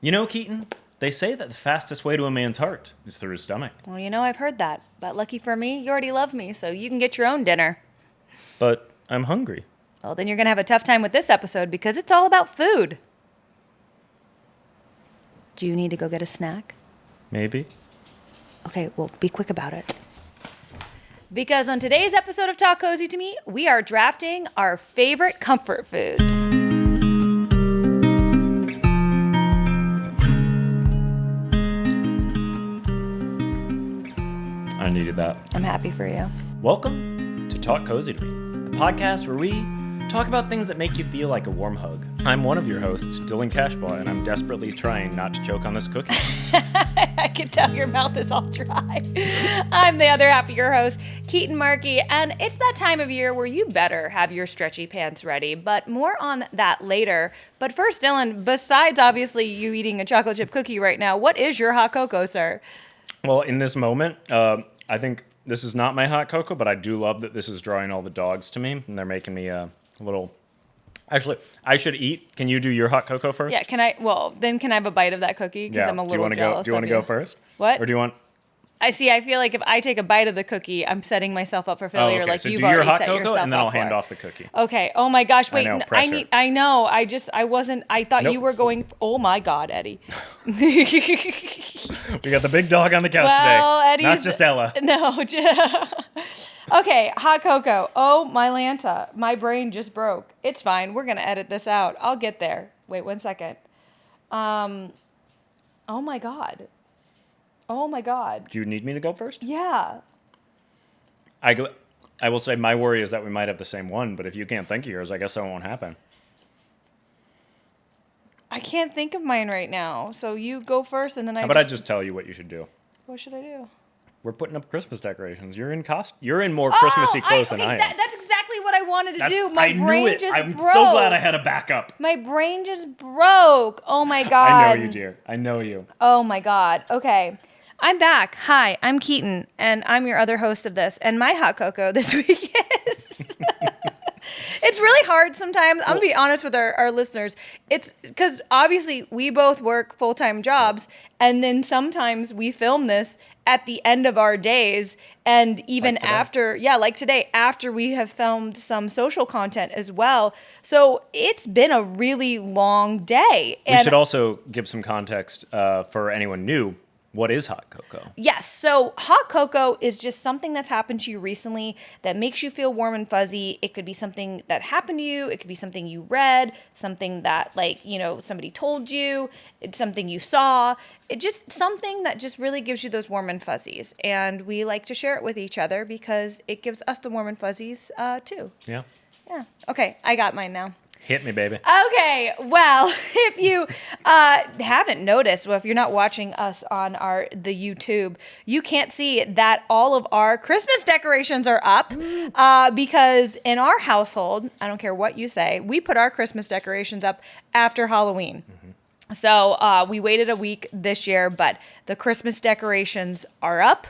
You know, Keetin, they say that the fastest way to a man's heart is through his stomach. Well, I've heard that. But lucky for me, you already love me, so you can get your own dinner. But I'm hungry. Well, then you're going to have a tough time with this episode because it's all about food. Do you need to go get a snack? Maybe. Okay, well, be quick about it. Because on today's episode of Talk Cozy to Me, we are drafting our favorite comfort foods. I needed that. I'm happy for you. Welcome to Talk Cozy to Me, the podcast where we talk about things that make you feel like a warm hug. I'm one of your hosts, Dylan Cashbaugh, and I'm desperately trying not to choke on this cookie. I can tell your mouth is all dry. I'm the other half of your host, Keetin Markey, and it's that time of year where you better have your stretchy pants ready, but more on that later. But first, Dylan, besides obviously you eating a chocolate chip cookie right now, what is your hot cocoa, sir? Well, in this moment, I think this is not my hot cocoa, but I do love that this is drawing all the dogs to me, and they're making me a little... Actually, I should eat. Can you do your hot cocoa first? Yeah, can I? Well, then can I have a bite of that cookie? Because I'm a little jealous. Do you want to go first? What? Or do you want... I feel like if I take a bite of the cookie, I'm setting myself up for failure. Okay. Like So you've do your already hot set cocoa, yourself and then I'll up hand for. off the cookie. Okay. Oh my gosh. Wait. I know, pressure. I know. I thought Nope. you were going. Oh my God, Eddie. We got the big dog on the couch today. Eddie's Not just Ella. No. Okay. Hot cocoa. Oh my Lanta. My brain just broke. It's fine. We're gonna edit this out. I'll get there. Wait 1 second. Oh my God. Oh my God. Do you need me to go first? Yeah. I will say my worry is that we might have the same one, but if you can't think of yours, I guess that won't happen. I can't think of mine right now. So you go first and then How about I just tell you what you should do? What should I do? We're putting up Christmas decorations. You're in more Christmassy clothes than I am. That's exactly what I wanted to do. I knew it. I'm so glad I had a backup. My brain just broke. Oh my God. I know you, dear. I know you. Oh my God. Okay. I'm back. Hi, I'm Keetin, and I'm your other host of this. And my hot cocoa this week is... It's really hard sometimes. I'm going to be honest with our listeners. It's because obviously we both work full-time jobs, and then sometimes we film this at the end of our days, and even like today, after we have filmed some social content as well. So it's been a really long day. We should also give some context for anyone new. What is hot cocoa? Yes. So hot cocoa is just something that's happened to you recently that makes you feel warm and fuzzy. It could be something that happened to you. It could be something you read, something that somebody told you. It's something you saw. It just something that just really gives you those warm and fuzzies. And we like to share it with each other because it gives us the warm and fuzzies too. Yeah. Yeah. Okay. I got mine now. Hit me, baby. Okay, well, if you haven't noticed, well, if you're not watching us on the YouTube, you can't see that all of our Christmas decorations are up because in our household, I don't care what you say, we put our Christmas decorations up after Halloween. Mm-hmm. So we waited a week this year, but the Christmas decorations are up.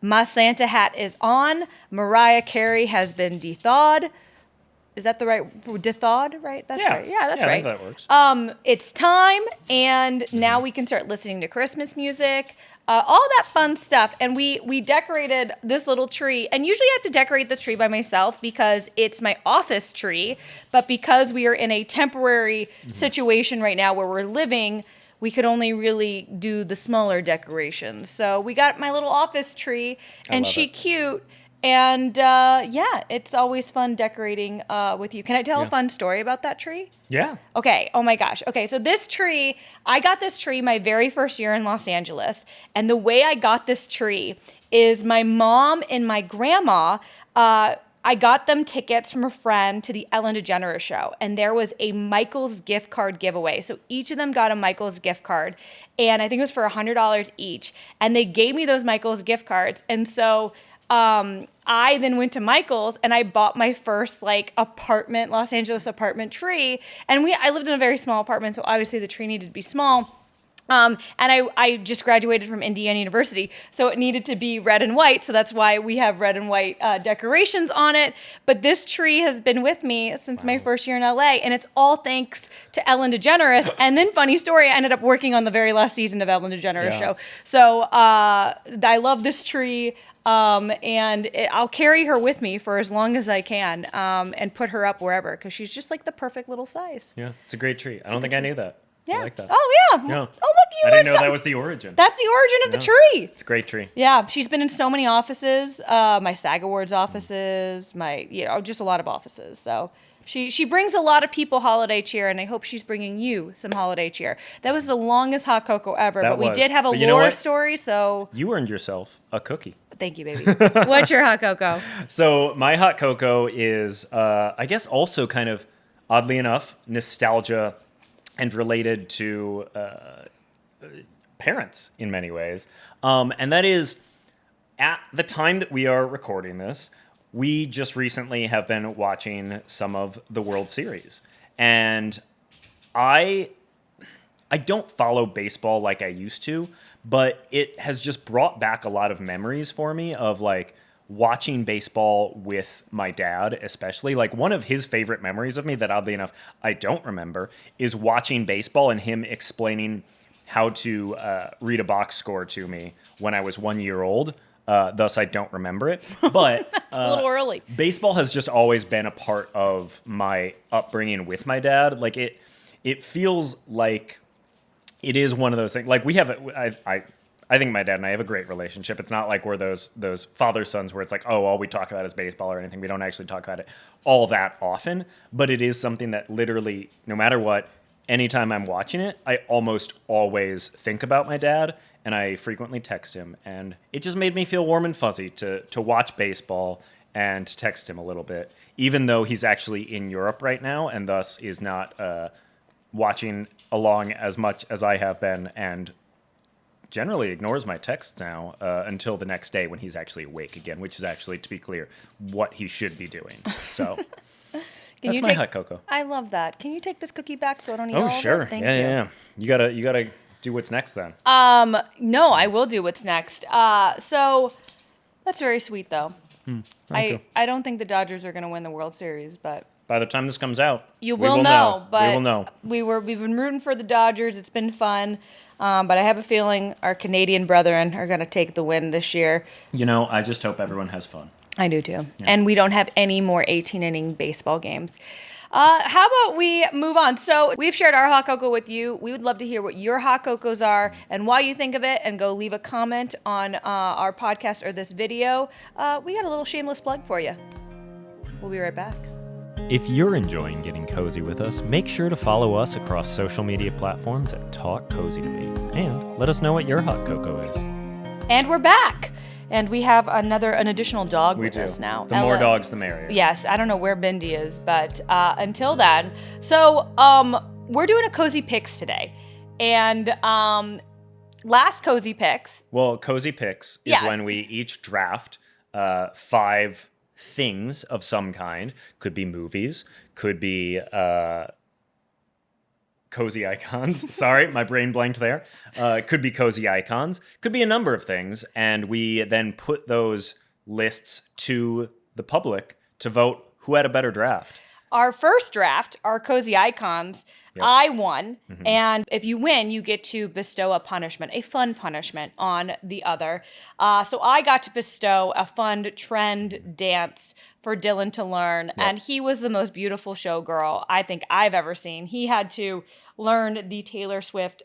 My Santa hat is on. Mariah Carey has been de-thawed. Is that the right de-thawed, right? That's right. Yeah, that's right. I think that works. It's time, and now we can start listening to Christmas music, all that fun stuff. And we decorated this little tree, and usually I have to decorate this tree by myself because it's my office tree. But because we are in a temporary situation right now where we're living, we could only really do the smaller decorations. So we got my little office tree, and she's cute. And, it's always fun decorating with you. Can I tell a fun story about that tree? Yeah. Okay. Oh, my gosh. Okay, so this tree, I got this tree my very first year in Los Angeles. And the way I got this tree is my mom and my grandma, I got them tickets from a friend to the Ellen DeGeneres show. And there was a Michael's gift card giveaway. So each of them got a Michael's gift card. And I think it was for $100 each. And they gave me those Michael's gift cards. And so... I then went to Michael's and I bought my first Los Angeles apartment tree. And I lived in a very small apartment, so obviously the tree needed to be small. And I just graduated from Indiana University, so it needed to be red and white. So that's why we have red and white decorations on it. But this tree has been with me since my first year in LA, and it's all thanks to Ellen DeGeneres. And then, funny story, I ended up working on the very last season of Ellen DeGeneres show. So I love this tree. I'll carry her with me for as long as I can, and put her up wherever, because she's just like the perfect little size. Yeah, it's a great tree. I don't think I knew that. Yeah. I like that. Oh, yeah. Yeah. Oh, look, you I learned didn't know something. that was the origin. That's the origin of the tree. It's a great tree. Yeah, she's been in so many offices, my SAG Awards offices, just a lot of offices. So she brings a lot of people holiday cheer, and I hope she's bringing you some holiday cheer. That was the longest hot cocoa ever, but we did have a lore story, so... You earned yourself a cookie. Thank you, baby. What's your hot cocoa? So my hot cocoa is, I guess, also kind of, oddly enough, nostalgia and related to parents in many ways. And that is, at the time that we are recording this, we just recently have been watching some of the World Series. And I don't follow baseball like I used to, but it has just brought back a lot of memories for me of like watching baseball with my dad, especially. Like one of his favorite memories of me that oddly enough I don't remember is watching baseball and him explaining how to read a box score to me when I was 1 year old. Thus, I don't remember it. But it's a little early. Baseball has just always been a part of my upbringing with my dad. Like it feels like it is one of those things. Like we have, I think my dad and I have a great relationship. It's not like we're those father sons where it's like, oh, all we talk about is baseball or anything. We don't actually talk about it all that often. But it is something that literally, no matter what, anytime I'm watching it, I almost always think about my dad, and I frequently text him. And it just made me feel warm and fuzzy to watch baseball and text him a little bit, even though he's actually in Europe right now and thus is not watching along as much as I have been, and generally ignores my texts now until the next day when he's actually awake again, which is actually, to be clear, what he should be doing. So that's my hot cocoa. I love that. Can you take this cookie back so I don't eat all Oh, of sure. it? Thank you. you. Yeah. You gotta do what's next then. No, I will do what's next. So that's very sweet, though. I don't think the Dodgers are going to win the World Series, but by the time this comes out, we will know. But we will know. We've been rooting for the Dodgers. It's been fun. But I have a feeling our Canadian brethren are going to take the win this year. I just hope everyone has fun. I do too. Yeah. And we don't have any more 18-inning baseball games. How about we move on? So we've shared our hot cocoa with you. We would love to hear what your hot cocos are and why you think of it, and go leave a comment on our podcast or this video. We got a little shameless plug for you. We'll be right back. If you're enjoying getting cozy with us, make sure to follow us across social media platforms at Talk Cozy to Me, and let us know what your hot cocoa is. And we're back. And we have an additional dog with us now. The more dogs, the merrier. Yes, I don't know where Bindi is, but until then. So we're doing a Cozy Picks today. And last Cozy Picks. Well, Cozy Picks is when we each draft 5 things of some kind. Could be movies, could be cozy icons. Sorry, my brain blanked there. Could be cozy icons, could be a number of things, and we then put those lists to the public to vote who had a better draft. Our first draft, our cozy icons, I won. Mm-hmm. And if you win, you get to bestow a punishment, a fun punishment on the other. So I got to bestow a fun trend dance for Dylan to learn. Yep. And he was the most beautiful showgirl I think I've ever seen. He had to learn the Taylor Swift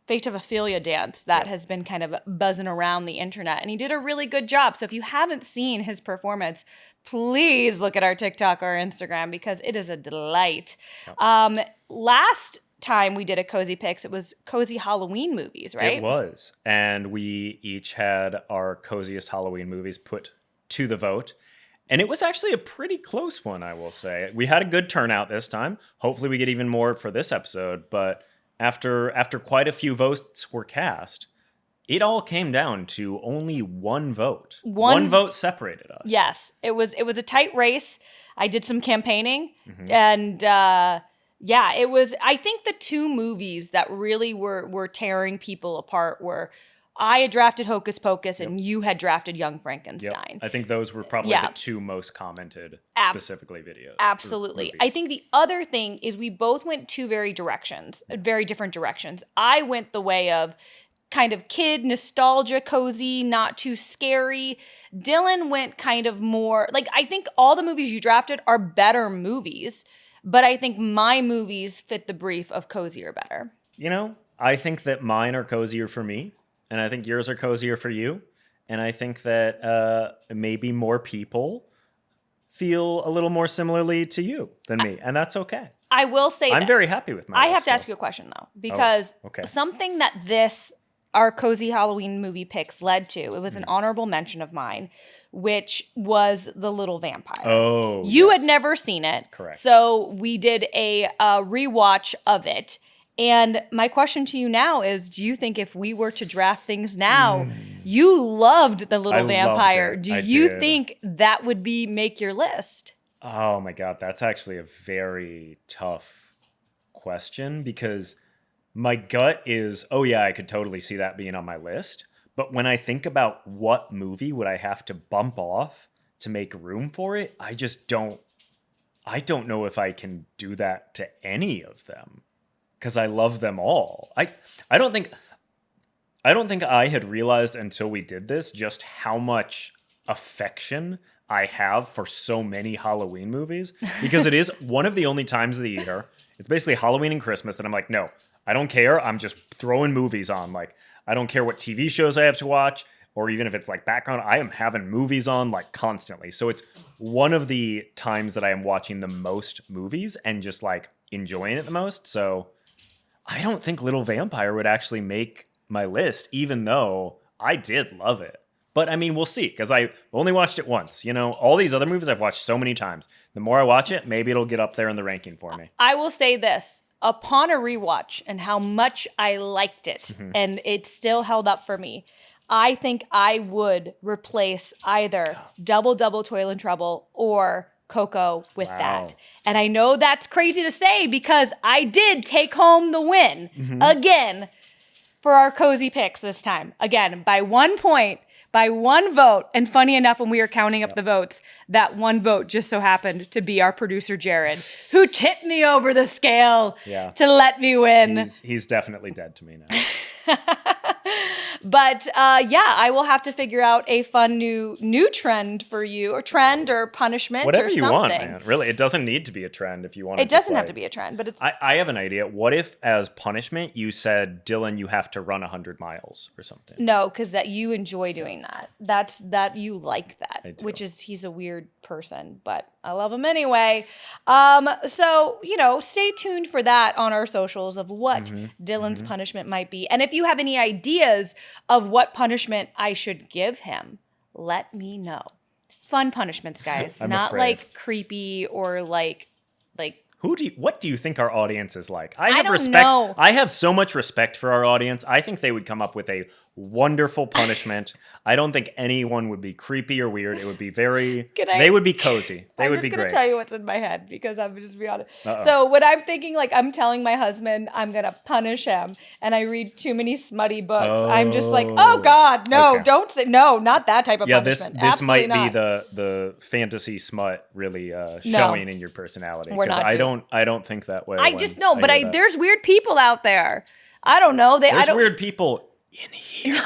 Fate of Ophelia dance that has been kind of buzzing around the internet. And he did a really good job. So if you haven't seen his performance, please look at our TikTok or Instagram, because it is a delight. Yep. Last time we did a Cozy Picks, it was cozy Halloween movies, right? It was. And we each had our coziest Halloween movies put to the vote. And it was actually a pretty close one, I will say. We had a good turnout this time. Hopefully we get even more for this episode. But after quite a few votes were cast, it all came down to only one vote. One vote separated us. Yes, it was a tight race. I did some campaigning, and Yeah, it was. I think the two movies that really were tearing people apart were I had drafted Hocus Pocus and you had drafted Young Yep. Frankenstein. I think those were probably Yeah. the two most commented specifically videos. Absolutely. I think the other thing is we both went two very different directions. I went the way of kind of kid nostalgia, cozy, not too scary. Dylan went kind of more like I think all the movies you drafted are better movies, but I think my movies fit the brief of cozy or better. You know, I think that mine are cozier for me, and I think yours are cozier for you, and I think that maybe more people feel a little more similarly to you than me, and that's okay. I will say I'm that very happy with my I list have to ask still. you a question though, because okay. something that our cozy Halloween movie picks led to, it was an honorable mention of mine, which was The Little Vampire. Oh, You yes. had never seen it. Correct. So we did a rewatch of it. And my question to you now is, do you think if we were to draft things now, you loved The Little I loved Vampire. it. Do I you did. think that would make your list? Oh my God, that's actually a very tough question because my gut is, oh yeah, I could totally see that being on my list. But when I think about what movie would I have to bump off to make room for it, I don't know if I can do that to any of them because I love them all. I don't think I had realized until we did this just how much affection I have for so many Halloween movies because it is one of the only times of the year. It's basically Halloween and Christmas that I'm like, no, I don't care. I'm just throwing movies on. Like, I don't care what TV shows I have to watch or even if it's like background. I am having movies on like constantly. So it's one of the times that I am watching the most movies and just like enjoying it the most. So I don't think Little Vampire would actually make my list, even though I did love it. But I mean, we'll see, because I only watched it once. You know, all these other movies I've watched so many times. The more I watch it, maybe it'll get up there in the ranking for me. I will say this. Upon a rewatch and how much I liked it, and it still held up for me, I think I would replace either Double Double Toil and Trouble or Coco with that. And I know that's crazy to say because I did take home the win again for our cozy picks this time. Again, by 1 point, by one vote. And funny enough, when we were counting up the votes, that one vote just so happened to be our producer, Jared, who tipped me over the scale to let me win. He's definitely dead to me now. But I will have to figure out a fun new trend for you, or trend or punishment Whatever or something. you want, man. Really, it doesn't need to be a trend if you want. It doesn't have to be a trend, but it's. I have an idea. What if, as punishment, you said, Dylan, you have to run 100 miles or something? No, because that you enjoy doing that. That you like that, do. which is he's a weird person, but I love him anyway. So stay tuned for that on our socials of what Dylan's punishment might be, and if you have any ideas of what punishment I should give him, let me know. Fun punishments, guys, not afraid. like creepy or like. What do you think our audience is like? I don't respect. know. I have so much respect for our audience. I think they would come up with a wonderful punishment. I don't think anyone would be creepy or weird. It would be they would be cozy. They would be great. I'm just going to tell you what's in my head because I'm just be honest. Uh-oh. So when I'm thinking like I'm telling my husband I'm going to punish him and I read too many smutty books, I'm just like, oh God, no, Okay. don't say, no, not that type of punishment. This Absolutely might not. be the fantasy smut really showing in your personality. We're not I don't think that way. I just know, but hear that. there's weird people out there. I don't know. There's weird people in here.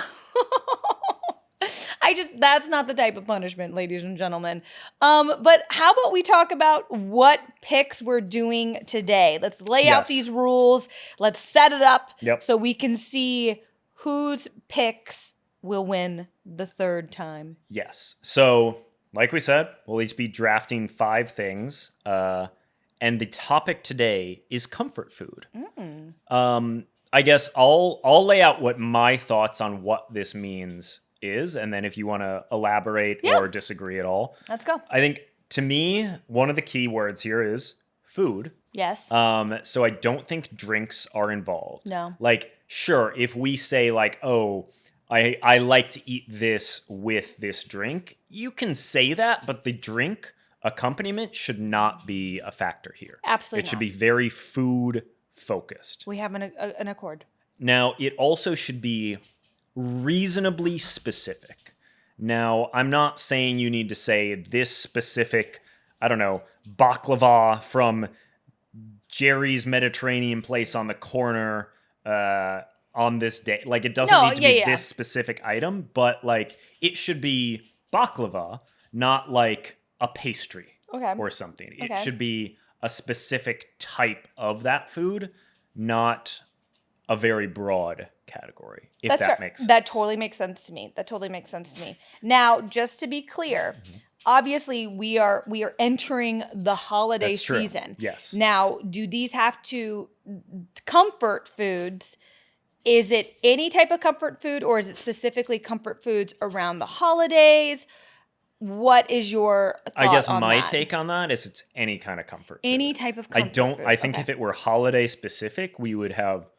That's not the type of punishment, ladies and gentlemen. But how about we talk about what picks we're doing today? Let's lay out these rules. Let's set it up so we can see whose picks will win the third time. Yes. So, like we said, we'll each be drafting 5 things. And the topic today is comfort food. I guess I'll lay out what my thoughts on what this means is, and then if you want to elaborate or disagree at all. Let's go. I think, to me, one of the key words here is food. Yes. So I don't think drinks are involved. No. Like, sure, if we say like, oh, I like to eat this with this drink, you can say that, but the drink accompaniment should not be a factor here. Absolutely It should not. be very food focused. We have an accord. Now, it also should be reasonably specific. Now, I'm not saying you need to say this specific, I don't know, baklava from Jerry's Mediterranean place on the corner on this day. Like, it doesn't need to be this specific item, but like it should be baklava, not like a pastry or something. It should be a specific type of that food, not a very broad category, if that makes sense. That totally makes sense to me. Now, just to be clear, obviously we are entering the holiday season. Yes. Now, do these have to comfort foods? Is it any type of comfort food, or is it specifically comfort foods around the holidays? What is your thought I guess on my that? take on that is it's any kind of comfort food. Any type of comfort food. I think if it were holiday specific, we would have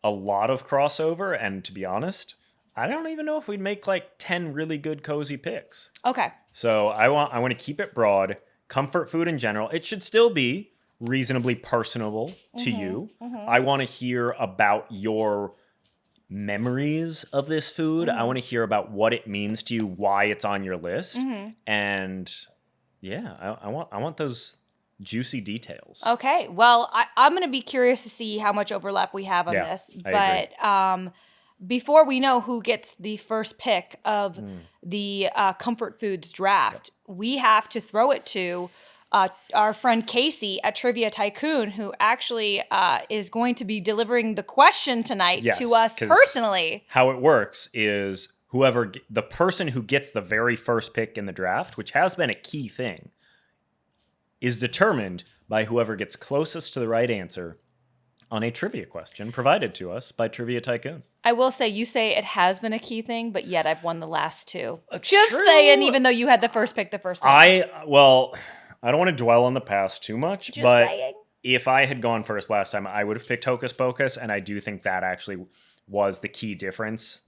a lot of crossover, and to be honest, I don't even know if we'd make like 10 really good cozy picks. Okay. So I want to keep it broad. Comfort food in general. It should still be reasonably personable to you. I want to hear about your memories of this food. I want to hear about what it means to you, why it's on your list. And yeah, I want those juicy details. Okay. Well, I'm going to be curious to see how much overlap we have on this. I agree. Before we know who gets the first pick of the Comfort Foods draft, we have to throw it to our friend Casey at Trivia Tycoon, who actually is going to be delivering the question tonight to us personally. How it works is the person who gets the very first pick in the draft, which has been a key thing, is determined by whoever gets closest to the right answer on a trivia question provided to us by Trivia Tycoon. I will say, you say it has been a key thing, but yet I've won the last two. That's Just true. saying, even though you had the first pick the first time. I don't want to dwell on the past too much, if I had gone first last time, I would have picked Hocus Pocus, and I do think that actually was the key difference,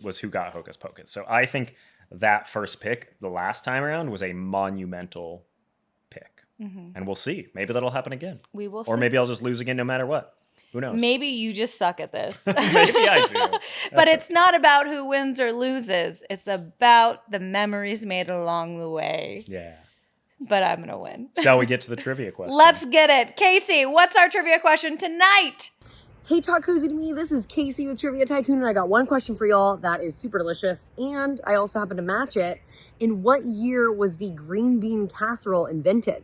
was who got Hocus Pocus. So I think that first pick the last time around was a monumental pick. And we'll see. Maybe that'll happen again. We will see. Or maybe I'll just lose again no matter what. Who knows? Maybe you just suck at this. Maybe I do. But it's not about who wins or loses. It's about the memories made along the way. Yeah. But I'm going to win. Shall we get to the trivia question? Let's get it. Casey, what's our trivia question tonight? Hey, Talk Cozy to Me. This is Casey with Trivia Tycoon, and I got one question for y'all that is super delicious, and I also happen to match it. In what year was the green bean casserole invented?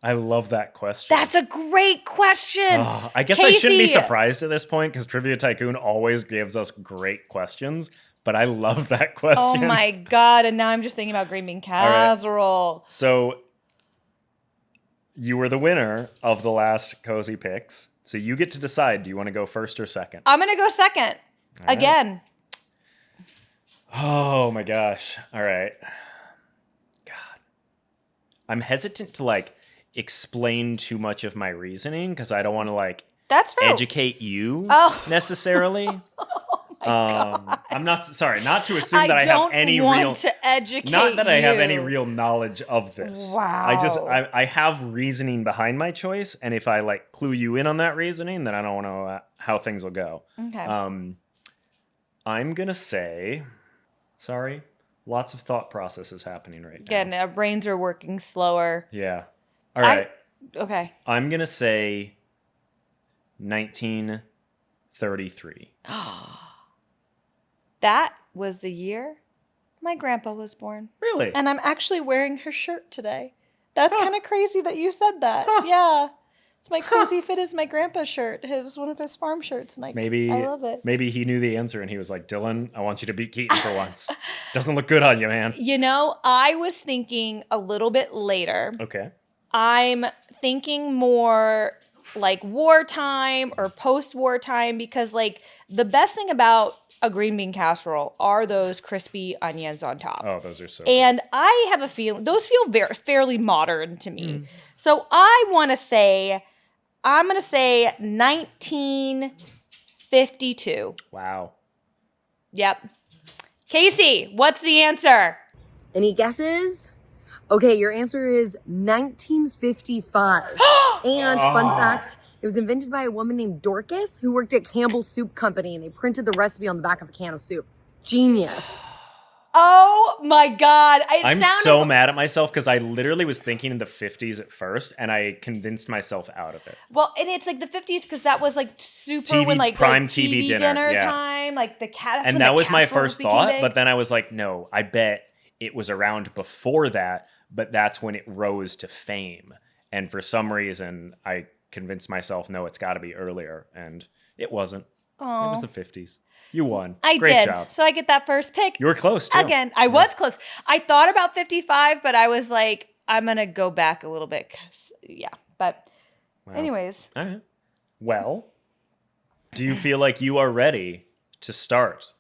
I love that question. That's a great question. I guess Casey. I shouldn't be surprised at this point because Trivia Tycoon always gives us great questions, but I love that question. Oh my God. And now I'm just thinking about green bean casserole. Right. So you were the winner of the last Cozy Picks. So you get to decide, do you want to go first or second? I'm going to go second. Again. Oh my gosh. All right. God. I'm hesitant to explain too much of my reasoning because I don't want to That's fair. educate you necessarily. God. I'm not not to assume that I have any to educate not that I have you. any real knowledge of this. Wow. I have reasoning behind my choice, and if I clue you in on that reasoning, then I don't know how things will go. Okay. I'm gonna say, sorry, lots of thought processes happening right now. Again, our brains are working slower. Yeah. All right. Okay. I'm gonna say 1933. That was the year my grandpa was born. Really? And I'm actually wearing her shirt today. That's kind of crazy that you said that. Yeah. It's my cozy fit is my grandpa's shirt. It was one of his farm shirts. And I love it. Maybe he knew the answer and he was like, Dylan, I want you to beat Keetin for once. Doesn't look good on you, man. You know, I was thinking a little bit later. Okay. I'm thinking more like wartime or post-war time because the best thing about a green bean casserole are those crispy onions on top. Oh, those are so And good. I have a feeling those feel fairly modern to me. So I'm going to say 1952. Wow. Yep. Casey, what's the answer? Any guesses? Okay, your answer is 1955. And fun fact, it was invented by a woman named Dorcas who worked at Campbell's Soup Company, and they printed the recipe on the back of a can of soup. Genius. Oh my God. I'm so mad at myself because I literally was thinking in the 50s at first, and I convinced myself out of it. Well, and it's like the 50s because that was like super TV, when like prime like TV dinner, yeah. time, like the cat. And that was my first thought, but then I was like, no, I bet it was around before that, but that's when it rose to fame. And for some reason, I convinced myself, no, it's got to be earlier, and it wasn't. Aww. It was the 50s. You won. I Great did. job. So I get that first pick. You were close, too. Again, I was close. I thought about 55, but I was like, I'm going to go back a little bit. 'Cause, yeah. But anyways. All right. Well, do you feel like you are ready to start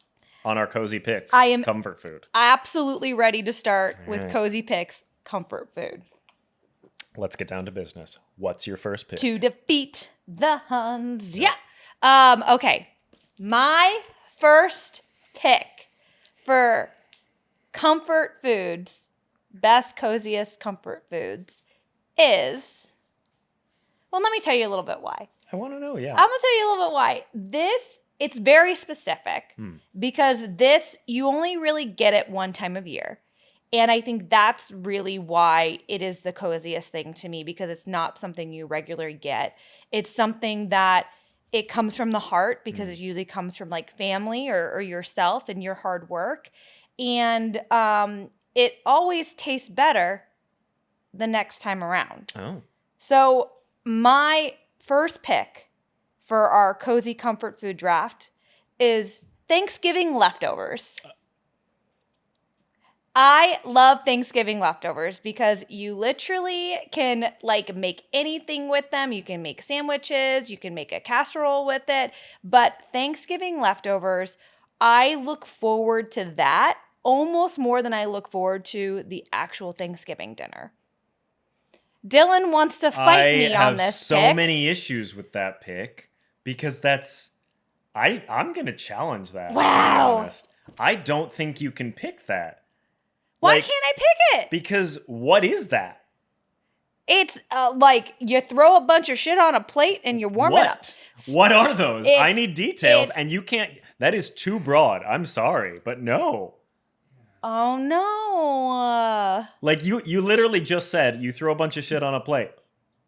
on our Cozy Picks comfort food? Absolutely ready to start with Cozy Picks comfort food. Let's get down to business. What's your first pick? To defeat the Huns. Yeah. Okay. My first pick for comfort foods, best, coziest comfort foods is, well, let me tell you a little bit why. I want to know, yeah. I'm going to tell you a little bit why. It's very specific because you only really get it one time of year. And I think that's really why it is the coziest thing to me, because it's not something you regularly get. It's something that it comes from the heart, because it usually comes from like family or yourself and your hard work. And it always tastes better the next time around. Oh. So my first pick for our cozy comfort food draft is Thanksgiving leftovers. I love Thanksgiving leftovers because you literally can like make anything with them. You can make sandwiches, you can make a casserole with it, but Thanksgiving leftovers, I look forward to that almost more than I look forward to the actual Thanksgiving dinner. Dylan wants to fight me on this I have so pick. many issues with that pick because I'm going to challenge that. Wow. To be honest. I don't think you can pick that. Why can't I pick it? Because what is that? It's like you throw a bunch of shit on a plate and you warm it up. What are those? I need details, and you can't. That is too broad. I'm sorry, but no. Oh no! Like you literally just said you throw a bunch of shit on a plate.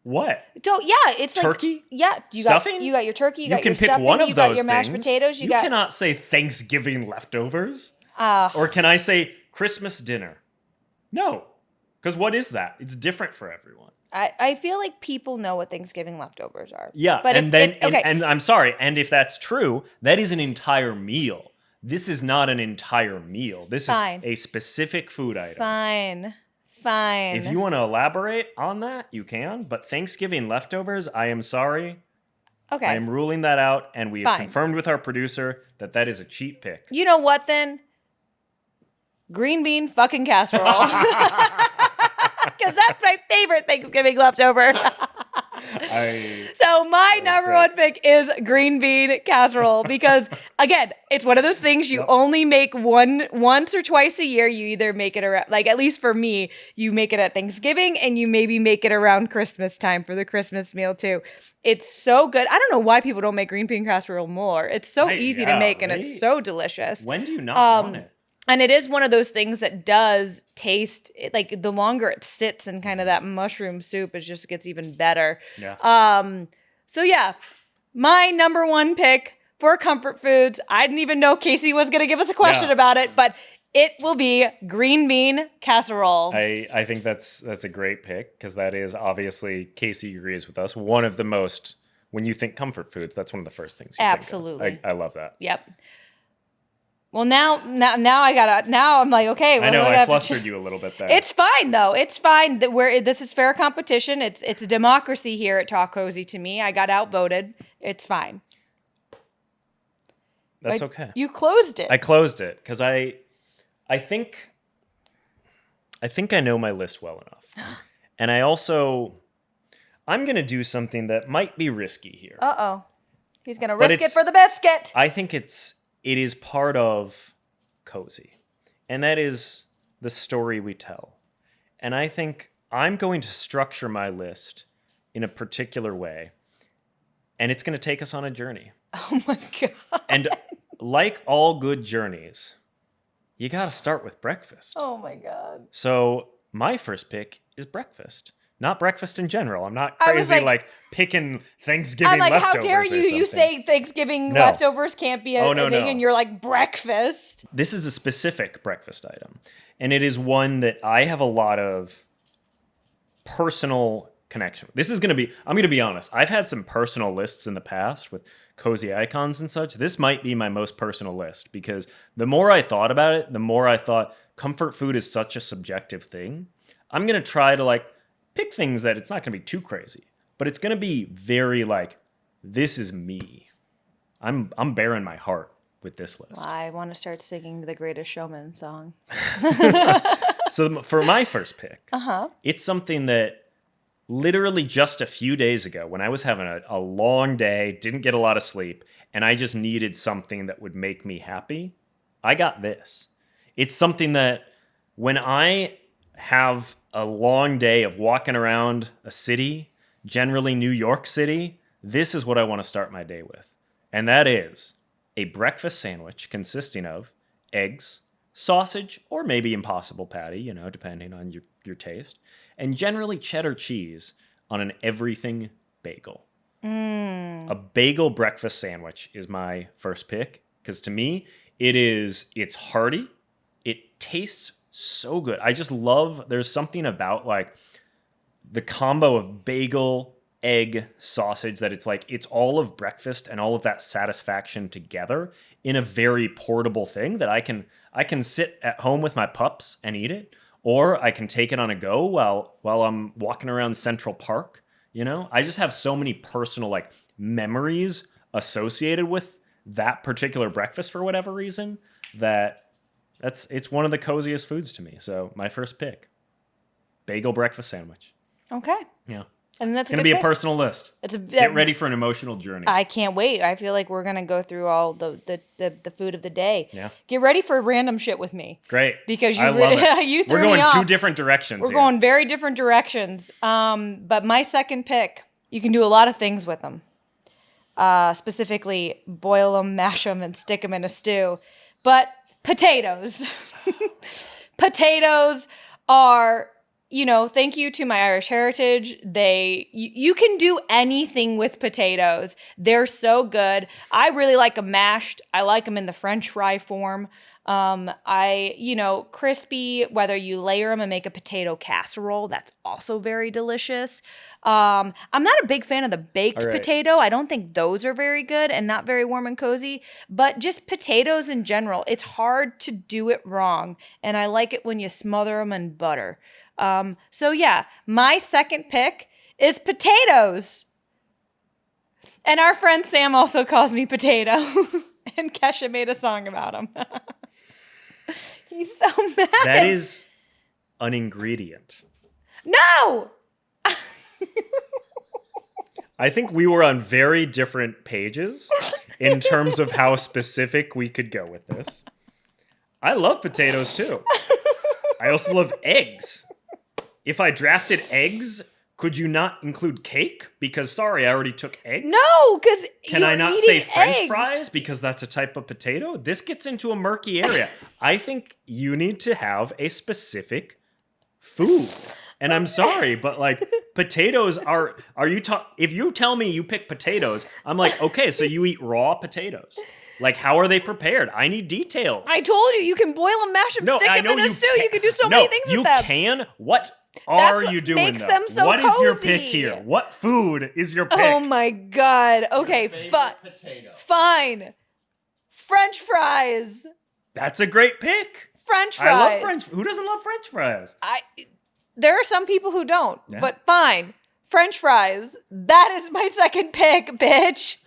What? It's turkey? Like, yeah, stuffing? You got your turkey. You got can your pick stuffing. one of you those got your mashed things. potatoes. You cannot say Thanksgiving leftovers. Or can I say Christmas dinner? No, because what is that? It's different for everyone. I feel like people know what Thanksgiving leftovers are. Yeah, but and I'm sorry, and if that's true, that is an entire meal. This is not an entire meal. This is a specific food item. Fine. If you want to elaborate on that, you can. But Thanksgiving leftovers, I am sorry. Okay. I am ruling that out, and we have confirmed with our producer that is a cheat pick. You know what, then? Green bean fucking casserole. Because that's my favorite Thanksgiving leftover. So my number one pick is green bean casserole because, again, it's one of those things you only make once or twice a year. You either make it around, like at least for me, you make it at Thanksgiving and you maybe make it around Christmas time for the Christmas meal too. It's so good. I don't know why people don't make green bean casserole more. It's so easy to make and it's so delicious. When do you not want it? And it is one of those things that does taste, like the longer it sits in kind of that mushroom soup, it just gets even better. Yeah. So yeah, my number one pick for comfort foods. I didn't even know Casey was going to give us a question about it, but it will be green bean casserole. I think that's a great pick because that is obviously, Casey agrees with us, one of the most, when you think comfort foods, that's one of the first things you Absolutely. think of. I love that. Yep. Well, now I'm like, okay. I know I flustered you a little bit there. It's fine though. It's fine that this is fair competition. It's a democracy here at Talk Cozy to me. I got outvoted. It's fine. That's okay. You closed it. I closed it because I think I know my list well enough. And I'm going to do something that might be risky here. Uh-oh. He's going to risk it for the biscuit. I think it is part of cozy. And that is the story we tell. And I think I'm going to structure my list in a particular way. And it's going to take us on a journey. Oh my God. And like all good journeys, you got to start with breakfast. Oh my God. So my first pick is breakfast. Not breakfast in general. I'm not I was crazy like- Picking Thanksgiving I'm like, how leftovers dare or you? You something. say Thanksgiving No. leftovers can't be a No, thing, no. and you're like, breakfast. This is a specific breakfast item. And it is one that I have a lot of personal connection with. This is going to be, I'm going to be honest, I've had some personal lists in the past with cozy icons and such. This might be my most personal list because the more I thought about it, the more I thought comfort food is such a subjective thing. I'm going to try to like pick things that it's not going to be too crazy, but it's going to be very like, this is me. I'm bearing my heart with this list. I want to start singing the Greatest Showman song. So for my first pick, it's something that literally just a few days ago when I was having a long day, didn't get a lot of sleep, and I just needed something that would make me happy, I got this. It's something that when I have a long day of walking around a city, generally New York City, this is what I want to start my day with. And that is a breakfast sandwich consisting of eggs, sausage, or maybe Impossible Patty, you know, depending on your taste, and generally cheddar cheese on an everything bagel. A bagel breakfast sandwich is my first pick because to me, it's hearty. It tastes so good. I just love, there's something about like the combo of bagel, egg, sausage that it's all of breakfast and all of that satisfaction together in a very portable thing that I can sit at home with my pups and eat it, or I can take it on a go while I'm walking around Central Park. You know, I just have so many personal like memories associated with that particular breakfast for whatever reason it's one of the coziest foods to me. So my first pick, bagel breakfast sandwich. Okay. Yeah. And that's It's going to be a personal list. Get ready for an emotional journey. I can't wait. I feel like we're going to go through all the food of the day. Yeah. Get ready for random shit with me. Great. Because I love it. you threw We're going me off. two different directions We're here. going very different directions. But my second pick, you can do a lot of things with them. Specifically, boil them, mash them, and stick them in a stew. But potatoes. Potatoes are, thank you to my Irish heritage. You can do anything with potatoes. They're so good. I really like them mashed. I like them in the French fry form. Crispy, whether you layer them and make a potato casserole, that's also very delicious. I'm not a big fan of the baked potato. I don't think those are very good and not very warm and cozy, but just potatoes in general, it's hard to do it wrong. And I like it when you smother them in butter. So yeah, my second pick is potatoes. And our friend Sam also calls me Potato. And Kesha made a song about him. He's so mad. That is an ingredient. No! I think we were on very different pages in terms of how specific we could go with this. I love potatoes too. I also love eggs. If I drafted eggs, could you not include cake? Because sorry, I already took eggs. No, because Can I not say French fries because that's a type of potato? This gets into a murky area. I think you need to have a specific food. And I'm sorry, but like potatoes if you tell me you pick potatoes, I'm like, okay, so you eat raw potatoes. Like, how are they prepared? I need details. I told you can boil them, mash them, stick them in a stew. You can do so many things with them. You can? What are you doing makes though? them so What is your cozy. pick here? What food is your pick? Oh my God. Okay, Potato. fine. French fries. That's a great pick. French fries. I love French. Who doesn't love French fries? There are some people who don't, Yeah. but fine. French fries. That is my second pick, bitch.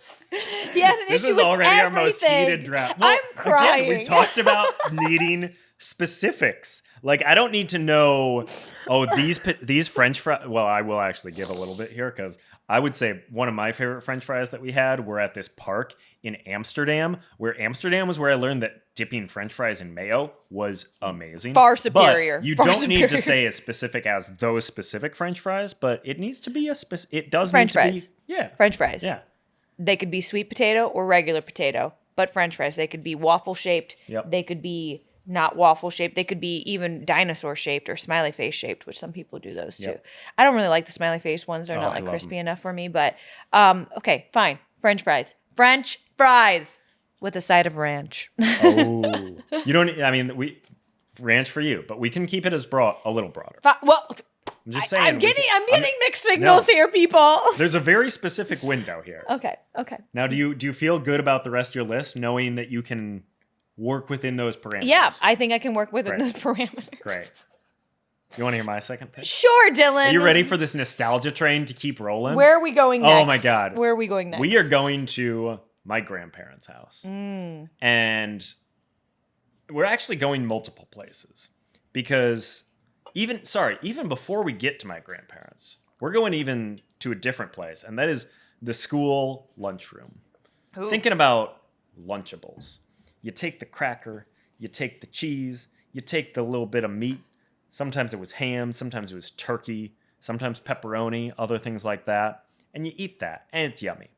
He has an This issue is with already our most everything. heated draft. I'm crying. Again, we talked about needing specifics. Like, I don't need to know, these French fries. Well, I will actually give a little bit here because I would say one of my favorite French fries that we had were at this park in Amsterdam, where Amsterdam was where I learned that dipping French fries in mayo was amazing. Far superior. But you Far don't need to superior. say as specific as those specific French fries, but it needs to be it does French need to fries. be. Yeah. French fries. Yeah. They could be sweet potato or regular potato, but French fries. They could be waffle shaped. Yep. They could be not waffle shaped. They could be even dinosaur shaped or smiley face shaped, which some people do those too. Yep. I don't really like the smiley face ones. They're Oh, not I like love crispy them. enough for me, but okay, fine. French fries. French fries with a side of ranch. Oh. You don't, I mean, ranch for you, but we can keep it as a little broader. Well, I'm just saying. I'm getting mixed signals No. here, people. There's a very specific window here. Okay. Now, do you feel good about the rest of your list, knowing that you can work within those parameters? Yeah, I think I can work within Great. those parameters. Great. You want to hear my second pick? Sure, Dylan. Are you ready for this nostalgia train to keep rolling? Where are we going next? Oh my God. Where are we going next? We are going to my grandparents' house. And we're actually going multiple places because even before we get to my grandparents, we're going even to a different place, and that is the school lunchroom. Ooh. Thinking about Lunchables. You take the cracker, you take the cheese, you take the little bit of meat. Sometimes it was ham, sometimes it was turkey, sometimes pepperoni, other things like that. And you eat that, and it's yummy.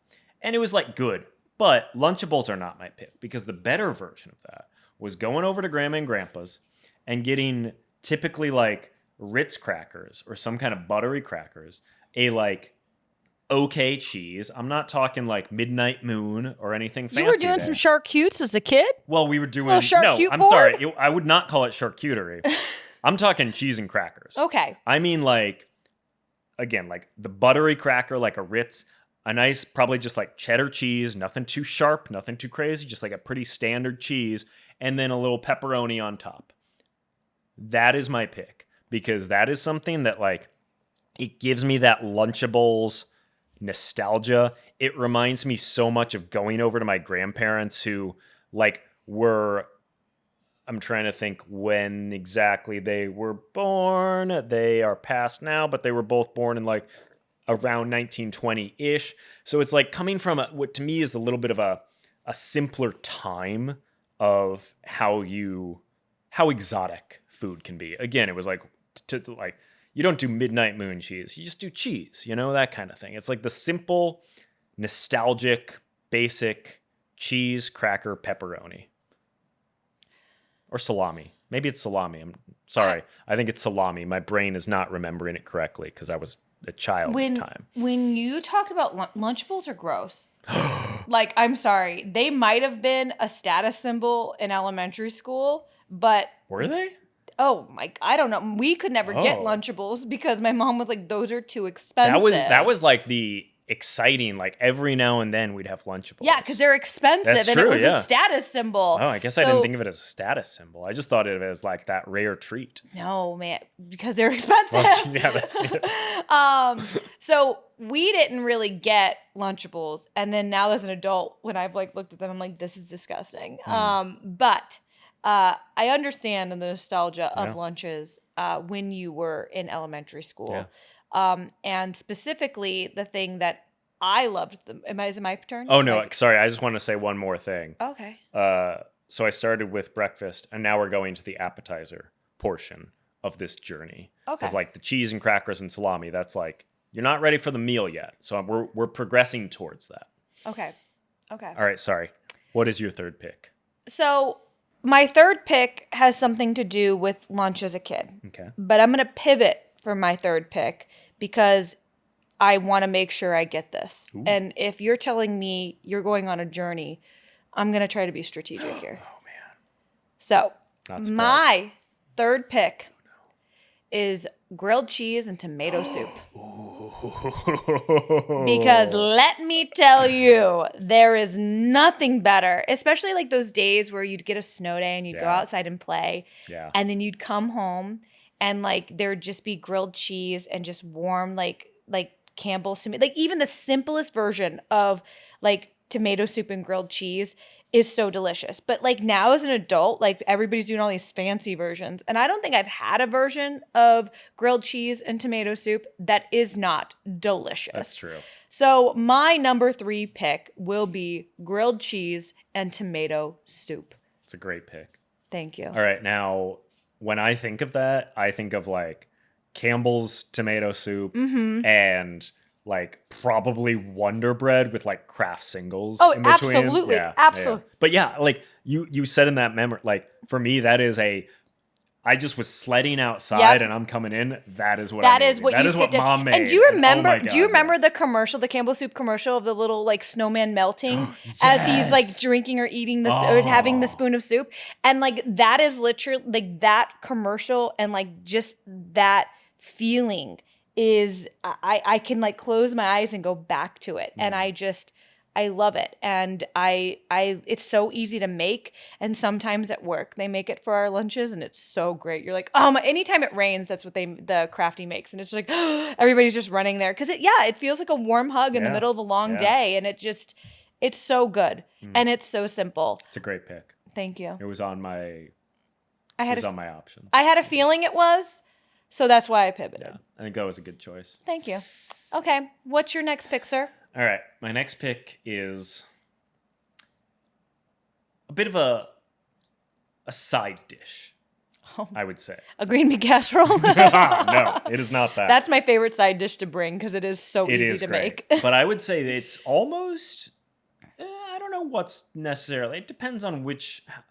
And it was like good, but Lunchables are not my pick because the better version of that was going over to Grandma and Grandpa's and getting typically like Ritz crackers or some kind of buttery crackers, a like okay cheese. I'm not talking like Midnight Moon or anything fancy. You were doing there. some charcutes as a kid? Well, we were doing Little charcute I'm board? sorry. I would not call it charcuterie. I'm talking cheese and crackers. Okay. I mean like again, like the buttery cracker, like a Ritz, a nice probably just like cheddar cheese, nothing too sharp, nothing too crazy, just like a pretty standard cheese, and then a little pepperoni on top. That is my pick because that is something that like it gives me that Lunchables nostalgia. It reminds me so much of going over to my grandparents who like were, I'm trying to think when exactly they were born. They are past now, but they were both born in like around 1920-ish. So it's like coming from what to me is a little bit of a simpler time of how exotic food can be. Again, it was like like you don't do Midnight Moon cheese. You just do cheese, that kind of thing. It's like the simple, nostalgic, basic cheese, cracker, pepperoni. Or salami. Maybe it's salami. I'm sorry. I think it's salami. My brain is not remembering it correctly because I was a child at the time. When you talked about Lunchables are gross. Like, I'm sorry. They might have been a status symbol in elementary school, but Were they? I don't know. We could never get Oh. Lunchables because my mom was like, those are too expensive. That was like the exciting, like every now and then we'd have Lunchables. Yeah, because they're expensive That's and true, it was yeah. a status symbol. Oh, I guess I didn't think of it as a status symbol. I just thought of it as like that rare treat. No, man, because they're expensive. Well, yeah, that's it. So we didn't really get Lunchables, and then now as an adult, when I've like looked at them, I'm like, this is disgusting. But I understand the nostalgia of Yeah. lunches when you were in elementary school. Yeah. And specifically, the thing that I loved, is it my turn? Oh, no. Sorry. I just want to say one more thing. Okay. So I started with breakfast, and now we're going to the appetizer portion of this journey. Okay. Because like the cheese and crackers and salami, that's like, you're not ready for the meal yet. So we're progressing towards that. Okay. Okay. All right. Sorry. What is your third pick? So my third pick has something to do with lunch as a kid. Okay. But I'm going to pivot for my third pick because I want to make sure I get this. Ooh. And if you're telling me you're going on a journey, I'm going to try to be strategic here. Oh, man. So Not surprised. my third pick is grilled cheese and tomato soup. Because let me tell you, there is nothing better, especially like those days where you'd get a snow day and you'd go Yeah. outside and play. Yeah. And then you'd come home and like there'd just be grilled cheese and just warm like Campbell's, like even the simplest version of like tomato soup and grilled cheese is so delicious. But like now as an adult, like everybody's doing all these fancy versions. And I don't think I've had a version of grilled cheese and tomato soup that is not delicious. That's true. So my number 3 pick will be grilled cheese and tomato soup. It's a great pick. Thank you. All right, now when I think of that, I think of like Campbell's tomato soup and like probably Wonder Bread with like Kraft singles Oh, in between. absolutely. Absolutely. But yeah, like you said in that memory, like for me, that is I just was sledding outside and I'm coming in. That is what That I'm is eating. what That you is what sit down- Mom made. And do you remember? Oh my God, do you remember yes. the commercial, the Campbell soup commercial of the little like snowman melting as he's like drinking or eating this or having the spoon of soup? And like that is literally like that commercial and like just that feeling is I can like close my eyes and go back to it, and I love it, and I it's so easy to make, and sometimes at work they make it for our lunches, and it's so great. You're like, anytime it rains, that's what the Crafty makes, and it's just like everybody's just running there because it feels like a warm hug in the middle of a long day, and it's so good, and it's so simple. It's a great pick. Thank you. It was on my on my options. I had a feeling it was, so that's why I pivoted. Yeah, I think that was a good choice. Thank you. Okay, what's your next pick, sir? All right, my next pick is a bit of a side dish, I would say. A green bean casserole? No, it is not that. That's my favorite side dish to bring because it is so It easy is to great. make. But I would say that it's almost, I don't know what's necessarily, it depends on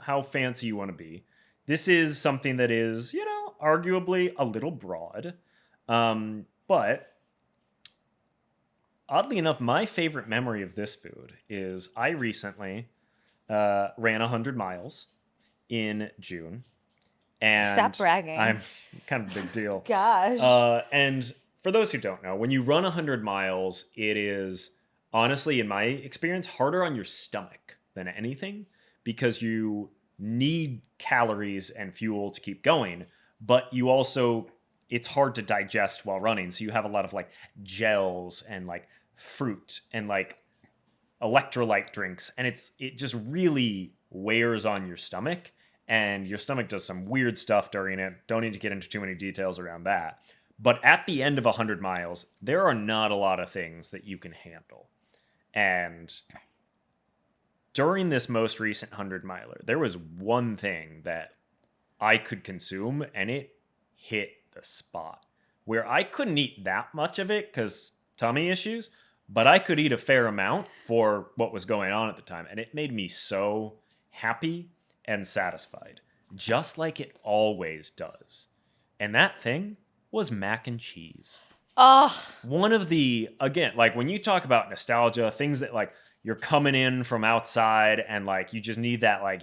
how fancy you want to be. This is something that is, arguably a little broad. But oddly enough, my favorite memory of this food is I recently ran 100 miles in June. And Stop bragging. I'm kind of a big deal. Gosh. And for those who don't know, when you run 100 miles, it is honestly, in my experience, harder on your stomach than anything because you need calories and fuel to keep going, but you also, it's hard to digest while running. So you have a lot of like gels and like fruit and like electrolyte drinks, and it just really wears on your stomach, and your stomach does some weird stuff during it. Don't need to get into too many details around that. But at the end of 100 miles, there are not a lot of things that you can handle. And during this most recent 100 miler, there was one thing that I could consume, and it hit the spot where I couldn't eat that much of it because tummy issues, but I could eat a fair amount for what was going on at the time. And it made me so happy and satisfied, just like it always does. And that thing was mac and cheese. One of the, again, like when you talk about nostalgia, things that like you're coming in from outside and like you just need that like,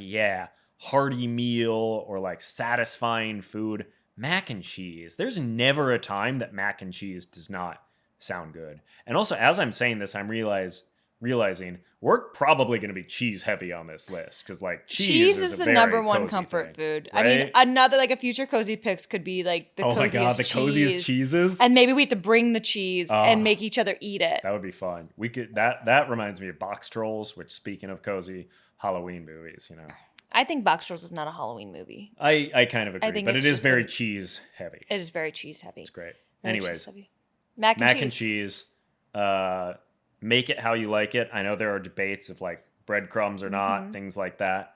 hearty meal or like satisfying food, mac and cheese. There's never a time that mac and cheese does not sound good. And also, as I'm saying this, I'm realizing we're probably going to be cheese heavy on this list because like cheese is a the very number one cozy comfort thing, food. right? I mean, another like a future cozy picks could be like the coziest Oh my God, the cheese. coziest cheeses. And maybe we have to bring the cheese and make each other eat it. That would be fun. We could that reminds me of Box Trolls, which, speaking of cozy Halloween movies, I think Box Trolls is not a Halloween movie. I kind of agree, think but it's it is just very cheese heavy. It is very cheese heavy. It's great. Very Anyways, cheese heavy. Mac and cheese. Make it how you like it. I know there are debates of like breadcrumbs or not, things like that.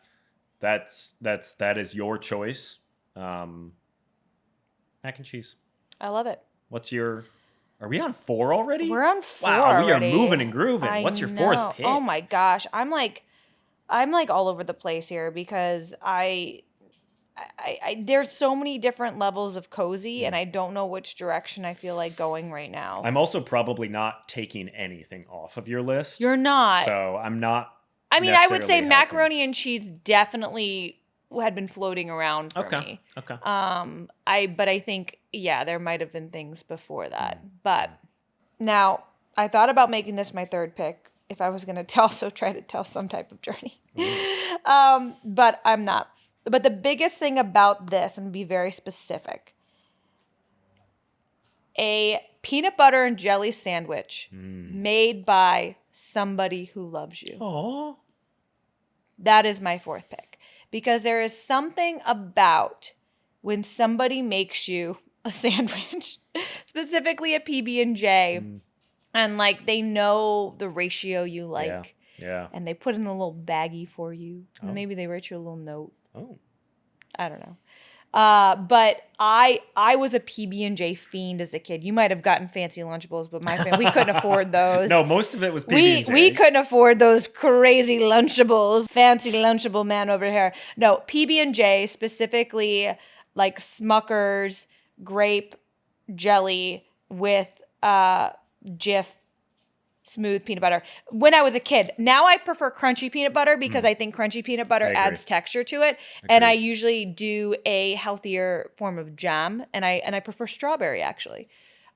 That is your choice. Mac and cheese. I love it. Are we on 4 already? We're on 4 Wow, we already. are moving and grooving. What's your 4th pick? Oh my gosh. I'm like all over the place here because I there's so many different levels of cozy, and I don't know which direction I feel like going right now. I'm also probably not taking anything off of your list. You're not. So I'm not. I mean, I would say necessarily macaroni and cheese definitely had been floating around for me. Okay. But I think, there might have been things before that. But now I thought about making this my 3rd pick if I was going to also try to tell some type of journey. But I'm not. But the biggest thing about this, I'm going to be very specific, a peanut butter and jelly sandwich made by somebody who loves you. Aww. That is my 4th pick. Because there is something about when somebody makes you a sandwich, specifically a PB&J, And like they know the ratio you like. Yeah. And they put in a little baggie for you. And maybe they write you a little note. Oh. I don't know. But I was a PB&J fiend as a kid. You might have gotten fancy Lunchables, but my family, we couldn't afford those. No, most of it was PB&J. We couldn't afford those crazy Lunchables. Fancy Lunchable man over here. No, PB&J, specifically like Smucker's grape jelly with Jif smooth peanut butter. When I was a kid, now I prefer crunchy peanut butter because I think crunchy peanut butter adds texture to it. And I usually do a healthier form of jam, and I prefer strawberry actually.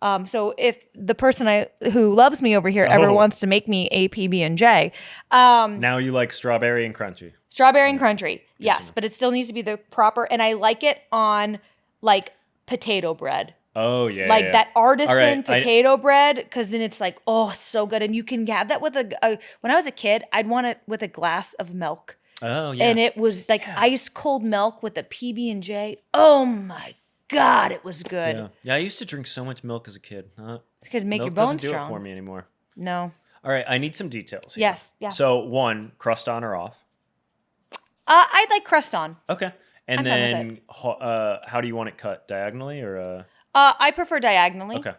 So if the person who loves me over here ever wants to make me a PB&J, now you like strawberry and crunchy. Strawberry and crunchy, yes, but it still needs to be the proper. And I like it on like potato bread. Oh, yeah. Like that artisan right, potato bread, because then it's like, oh, it's so good. And you can have that with when I was a kid, I'd want it with a glass of milk. Oh, yeah. And it was like ice cold milk with a PB&J. Oh, my God, it was good. Yeah, I used to drink so much milk as a kid. It's because make milk your bones doesn't do strong. it for me anymore. No. All right, I need some details here. Yes, yeah. So, one, crust on or off? I'd like crust on. Okay. And I'm then how do you want it cut? Diagonally or? I prefer diagonally. Okay.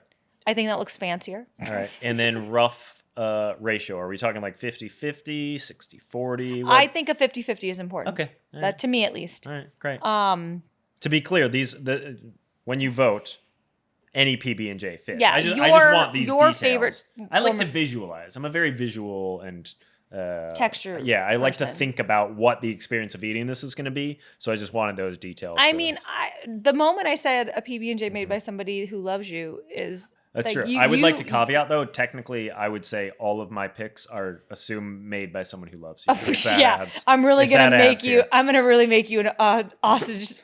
I think that looks fancier. All right. And then rough ratio. Are we talking like 50-50, 60-40? I think a 50-50 is important. Okay. That to me at least. All right, great. To be clear, when you vote, any PB&J fits. Yeah, I just want these your details. favorite I like to visualize. I'm a very visual and texture. Yeah, I like to person. think about what the experience of eating this is going to be. So I just wanted those details. I mean, the moment I said a PB&J made by somebody who loves you is that's like, true. I would like to caveat though. Technically, I would say all of my picks are assumed made by someone who loves you. I'm really gonna make you. I'm gonna really make you an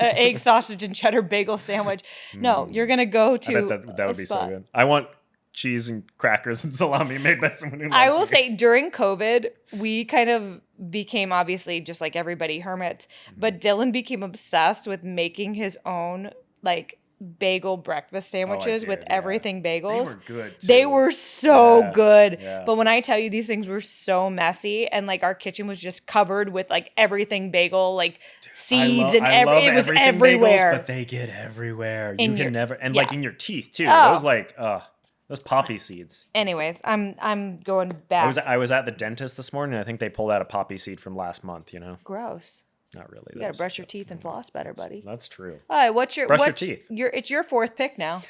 egg sausage and cheddar bagel sandwich. No, you're gonna go to. I bet that would be so good. I want cheese and crackers and salami made by someone who loves I will me. say during COVID, we kind of became obviously just like everybody hermits, but Dylan became obsessed with making his own like bagel breakfast sandwiches with everything bagels. They were good too. They were so good. Yeah. But when I tell you these things were so messy and like our kitchen was just covered with like everything bagel, like seeds and it was everywhere. Bagels, but they get everywhere. In You can never like in your teeth too. Oh. Those poppy seeds. Anyways, I'm going back. I was at the dentist this morning and I think they pulled out a poppy seed from last month, Gross. Not really. You gotta brush your teeth and floss better, buddy. That's true. All right, what's your teeth. It's your fourth pick now.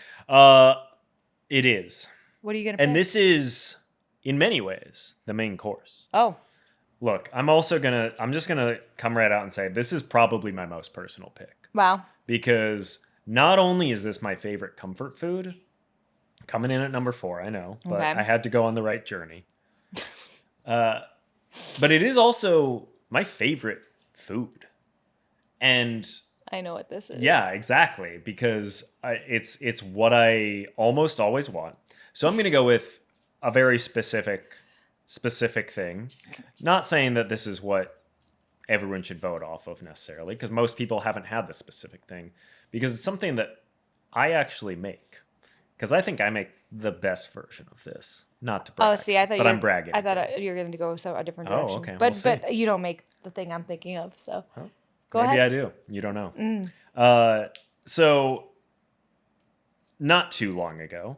It is. What are you gonna pick? And this is, in many ways, the main course. Oh. Look, I'm just gonna come right out and say this is probably my most personal pick. Wow. Because not only is this my favorite comfort food, coming in at number 4, I know, but I had to go on the right journey. But it is also my favorite food. And I know what this is. yeah, exactly, because it's what I almost always want. So I'm going to go with a very specific thing. Not saying that this is what everyone should vote off of necessarily, because most people haven't had this specific thing, because it's something that I actually make. Because I think I make the best version of this. Not to brag. Oh, see, I thought I'm bragging. I thought you were going to go a different direction. Oh, okay. But you don't make the thing I'm thinking of, so go ahead. Maybe I do. You don't know. So, not too long ago,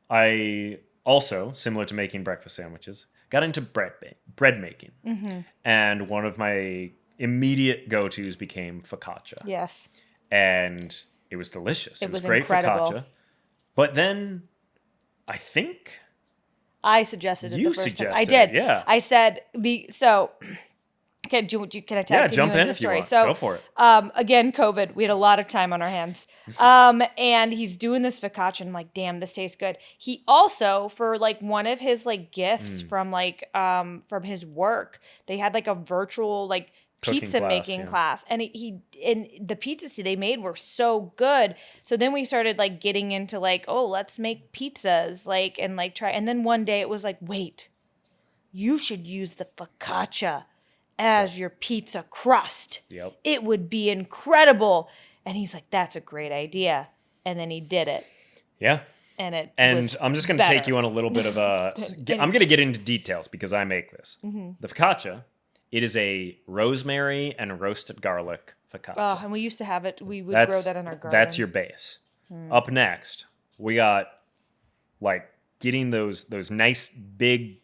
I also, similar to making breakfast sandwiches, got into bread making. Mm-hmm. And one of my immediate go-tos became focaccia. Yes. And it was delicious. It was great incredible. focaccia. But then, I think I suggested it you the first time. suggested I did. It, yeah. I said, can I tag jump you in into if the story? you want. So, go for it. Again, COVID, we had a lot of time on our hands. And he's doing this focaccia and I'm like, damn, this tastes good. He also, for like one of his like gifts from like, from his work, they had like a virtual like pizza making class. And the pizzas they made were so good. So then we started like getting into like, oh, let's make pizzas and try. And then one day it was like, wait, you should use the focaccia as your pizza crust. Yep. It would be incredible. And he's like, that's a great idea. And then he did it. Yeah. and it And was I'm just going to take better. you on a little bit of a. I'm going to get into details because I'm going to get into details because I make this. The focaccia, it is a rosemary and roasted garlic focaccia. Oh, and we used to have it. We would grow that in our garden. That's your base. Up next, we got like getting those nice big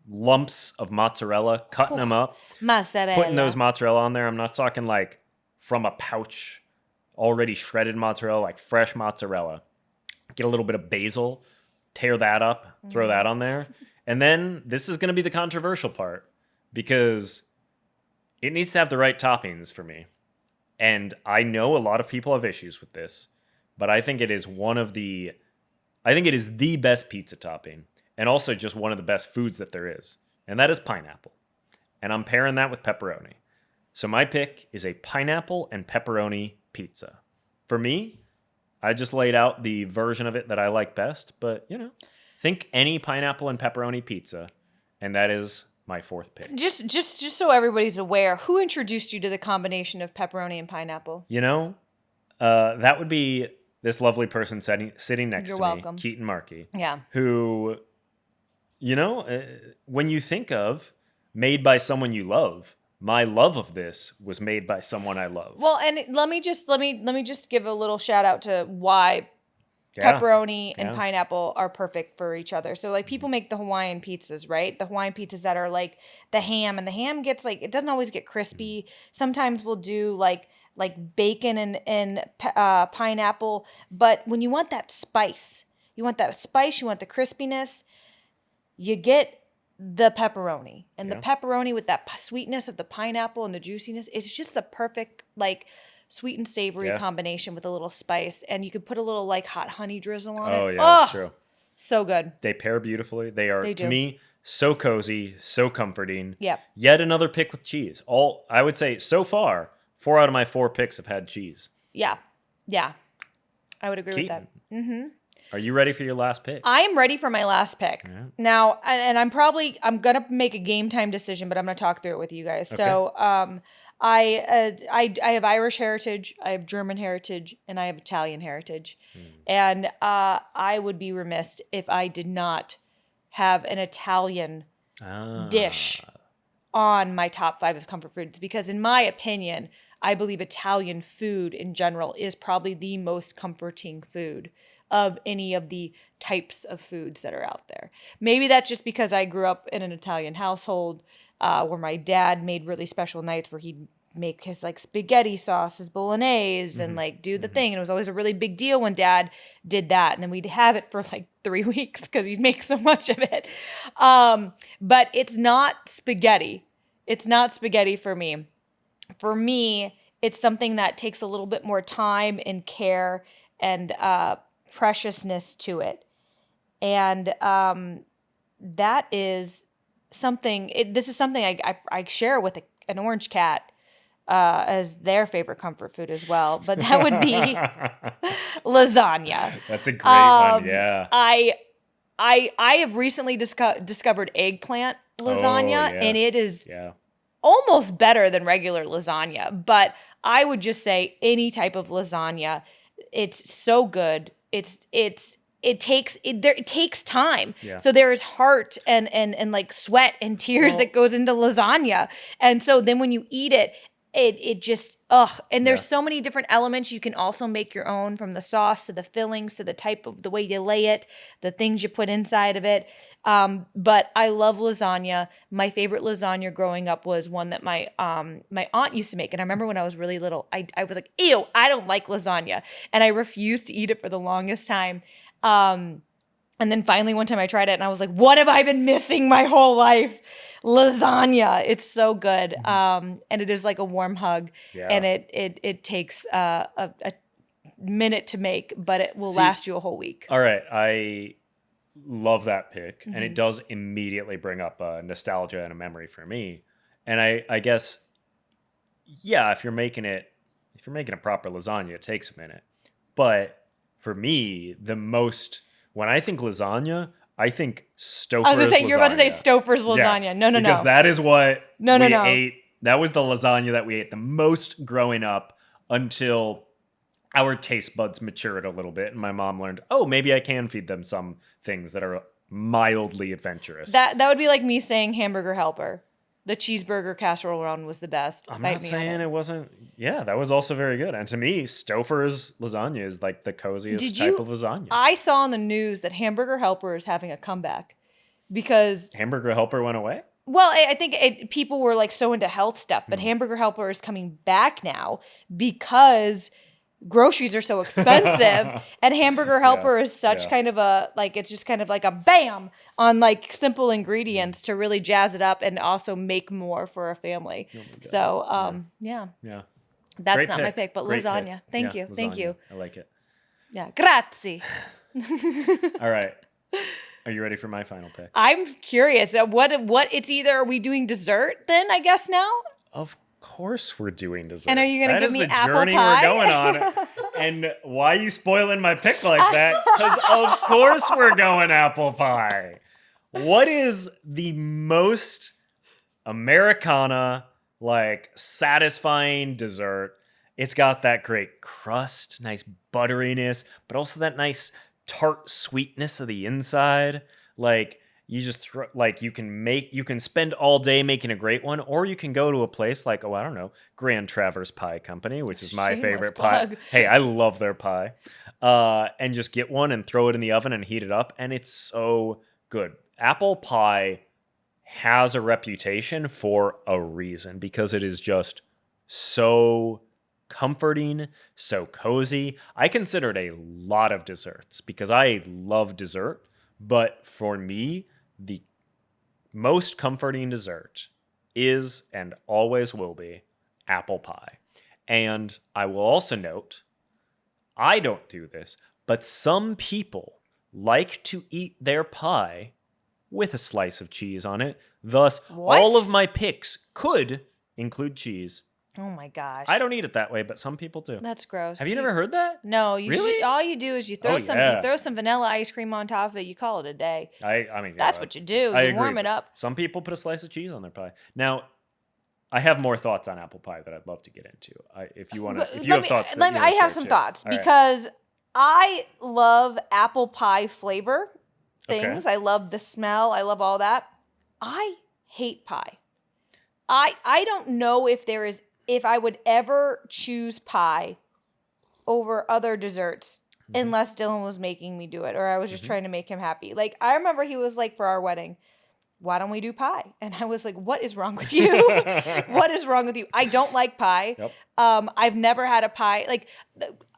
lumps of mozzarella, cutting them up, mozzarella. putting those mozzarella on there. I'm not talking like from a pouch, already shredded mozzarella, like fresh mozzarella. Get a little bit of basil, tear that up, throw that on there. And then this is going to be the controversial part because it needs to have the right toppings for me. And I know a lot of people have issues with this, but I think it is the best pizza topping and also just one of the best foods that there is. And that is pineapple. And I'm pairing that with pepperoni. So my pick is a pineapple and pepperoni pizza. For me, I just laid out the version of it that I like best, but think any pineapple and pepperoni pizza, and that is my fourth pick. Just so everybody's aware, who introduced you to the combination of pepperoni and pineapple? That would be this lovely person sitting next You're to welcome. me, Keetin Markey. Yeah. Who, when you think of made by someone you love, my love of this was made by someone I love. Well, and let me just give a little shout out to why pepperoni and pineapple are perfect for each other. So like people make the Hawaiian pizzas, right? The Hawaiian pizzas that are like the ham, and the ham gets like, it doesn't always get crispy. Sometimes we'll do like bacon and pineapple. But when you want that spice, you want the crispiness, you get the pepperoni. And the pepperoni with that sweetness of the pineapple and the juiciness, it's just the perfect like sweet and savory combination with a little spice. And you could put a little like hot honey drizzle on it. Oh yeah, that's true. So good. They pair beautifully. They are, to me, so cozy, so comforting. Yep. Yet another pick with cheese. I would say so far, 4 out of my 4 picks have had cheese. Yeah. Yeah. I would agree with that. Mm-hmm. Are you ready for your last pick? I am ready for my last pick. Yeah. Now, and I'm going to make a game time decision, but I'm going to talk through it with you guys. Okay. So, I have Irish heritage, I have German heritage, and I have Italian heritage. And I would be remiss if I did not have an Italian dish on my top 5 of comfort foods, because in my opinion, I believe Italian food in general is probably the most comforting food of any of the types of foods that are out there. Maybe that's just because I grew up in an Italian household where my dad made really special nights where he'd make his like spaghetti sauce, his bolognese, and like do the thing. And it was always a really big deal when dad did that. And then we'd have it for like 3 weeks because he'd make so much of it. But it's not spaghetti. It's not spaghetti for me. For me, it's something that takes a little bit more time and care and preciousness to it. And that is something, this is something I share with an orange cat as their favorite comfort food as well. But that would be lasagna. That's a great one, yeah. I have recently discovered eggplant lasagna, and it is almost better than regular lasagna. But I would just say any type of lasagna, it's so good. It takes time. Yeah. So there is heart and like sweat and tears that goes into lasagna. And so then when you eat it, it just, and there's so many different elements. You can also make your own, from the sauce to the fillings to the type of the way you lay it, the things you put inside of it. But I love lasagna. My favorite lasagna growing up was one that my aunt used to make. And I remember when I was really little, I was like, ew, I don't like lasagna. And I refused to eat it for the longest time. And then finally one time I tried it and I was like, what have I been missing my whole life? Lasagna. It's so good. And it is like a warm hug. Yeah. And it takes a minute to make, but it will last you a whole week. All right. I love that pick. And it does immediately bring up nostalgia and a memory for me. And I guess, if you're making a proper lasagna, it takes a minute. But for me, when I think lasagna, I think Stouffer's lasagna. I was going to say, you're about to say Stouffer's lasagna. Yes, no. Because that is what we ate. That was the lasagna that we ate the most growing up until our taste buds matured a little bit, and my mom learned, oh, maybe I can feed them some things that are mildly adventurous. That would be like me saying Hamburger Helper. The cheeseburger casserole run was the best. I'm Fight not me on saying it wasn't. Yeah, that was also very good. And to me, Stouffer's lasagna is like the coziest type of lasagna. I saw on the news that Hamburger Helper is having a comeback because Hamburger Helper went away? well, I think people were like so into health stuff, but Hamburger Helper is coming back now because groceries are so expensive, and Hamburger Helper is such kind of a like it's just kind of like a bam on like simple ingredients to really jazz it up and also make more for a family. So yeah. That's Great not my pick, but Great lasagna. pick. Thank you. Lasagna. Thank you. I like it. Yeah. Grazie. All right. Are you ready for my final pick? I'm curious. What it's either are we doing dessert then, I guess now? Of course we're doing dessert. And are you going to give me apple journey pie? we're going on. And why are you spoiling my pick like that? Because of course we're going apple pie. What is the most Americana, like, satisfying dessert? It's got that great crust, nice butteriness, but also that nice tart sweetness of the inside. Like, you just you can spend all day making a great one, or you can go to a place like, I don't know, Grand Traverse Pie Company, which is my favorite pie. Hey, I love their pie. And just get one and throw it in the oven and heat it up, and it's so good. Apple pie has a reputation for a reason, because it is just so comforting, so cozy. I consider it a lot of desserts because I love dessert, but for me, the most comforting dessert is and always will be apple pie. And I will also note, I don't do this, but some people like to eat their pie with a slice of cheese on it. Thus, all of my picks could include cheese. Oh my gosh. I don't eat it that way, but some people do. That's gross. Have you never heard that? No. Really? All you do is you throw some vanilla ice cream on top of it. You call it a day. I mean, that's what you do. You warm it up. Some people put a slice of cheese on their pie. Now, I have more thoughts on apple pie that I'd love to get into. If you have thoughts, I have some thoughts because I love apple pie flavor things. Okay. I love the smell. I love all that. I hate pie. I don't know if I would ever choose pie over other desserts unless Dylan was making me do it or I was just trying to make him happy. Like, I remember he was like, for our wedding, why don't we do pie? And I was like, what is wrong with you? What is wrong with you? I don't like pie. Yep. I've never had a pie. Like,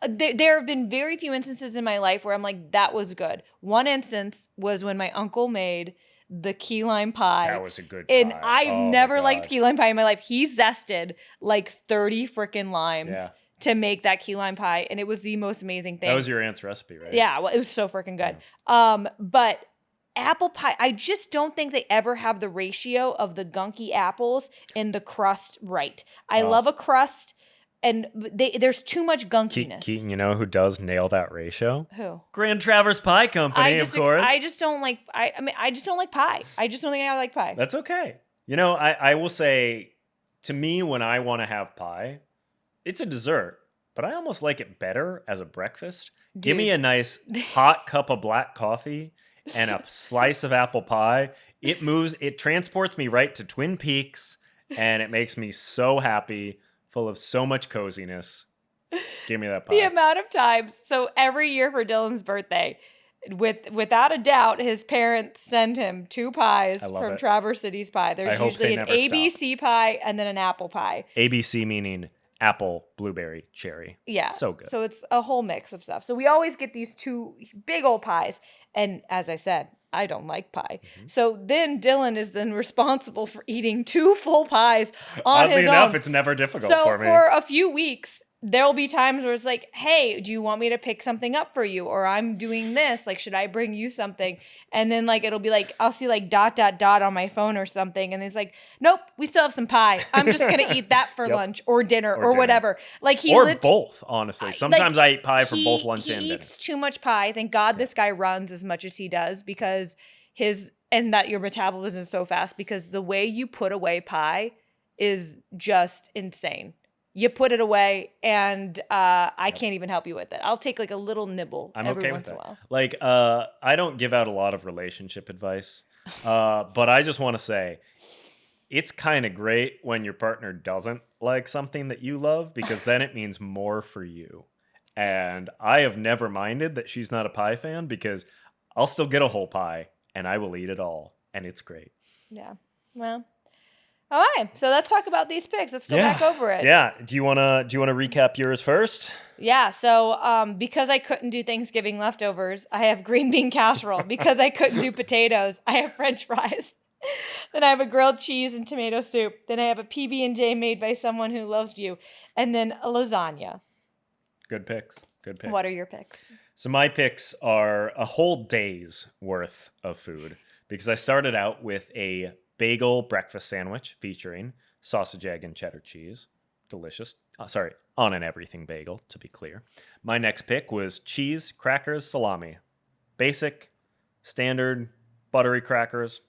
there have been very few instances in my life where I'm like, that was good. One instance was when my uncle made the key lime pie. That was a good pie. And I've never liked key lime pie in my life. He zested like 30 freaking limes to make that key lime pie. And it was the most amazing thing. That was your aunt's recipe, right? Yeah, well, it was so freaking good. But apple pie, I just don't think they ever have the ratio of the gunky apples and the crust right. I love a crust. And there's too much gunkiness. Keetin, you know who does nail that ratio? Who? Grand Traverse Pie Company, of course. I just don't like. I just don't like pie. I just don't think I like pie. That's okay. You know, I will say, to me, when I want to have pie, it's a dessert, but I almost like it better as a breakfast. Dude. Give me a nice hot cup of black coffee and a slice of apple pie. It transports me right to Twin Peaks, and it makes me so happy. Full of so much coziness. Give me that pie. The amount of times. So every year for Dylan's birthday, without a doubt, his parents send him 2 pies from Traverse City's Pie. There's usually an ABC pie and then an apple pie. ABC meaning apple, blueberry, cherry. Yeah. So good. So it's a whole mix of stuff. So we always get these 2 big old pies. And as I said, I don't like pie. So then Dylan is then responsible for eating 2 full pies on his own. Oddly enough, it's never difficult for me. So for a few weeks, there'll be times where it's like, hey, do you want me to pick something up for you? Or I'm doing this. Like, should I bring you something? And then like, it'll be like, I'll see like ... on my phone or something. And it's like, nope, we still have some pie. I'm just going to eat that for lunch or dinner or whatever. Like both, honestly. Sometimes I eat pie for both lunch and dinner. He eats too much pie. Thank God this guy runs as much as he does because that your metabolism is so fast because the way you put away pie is just insane. you put it away, and I can't even help you with it. I'll take like a little nibble every okay once with in a that. while. Like, I don't give out a lot of relationship advice, but I just want to say it's kind of great when your partner doesn't like something that you love, because then it means more for you. And I have never minded that she's not a pie fan, because I'll still get a whole pie and I will eat it all, and it's great. Yeah. Well. All right. So let's talk about these picks. Let's go back over it. Yeah. Do you wanna recap yours first? Yeah, so because I couldn't do Thanksgiving leftovers, I have green bean casserole. Because I couldn't do potatoes, I have French fries. Then I have a grilled cheese and tomato soup. Then I have a PB&J made by someone who loves you, and then a lasagna. Good picks. Good picks. What are your picks? So my picks are a whole day's worth of food, because I started out with a bagel breakfast sandwich featuring sausage, egg, and cheddar cheese. Delicious. On an everything bagel, to be clear. My next pick was cheese, crackers, salami. Basic, standard, buttery crackers.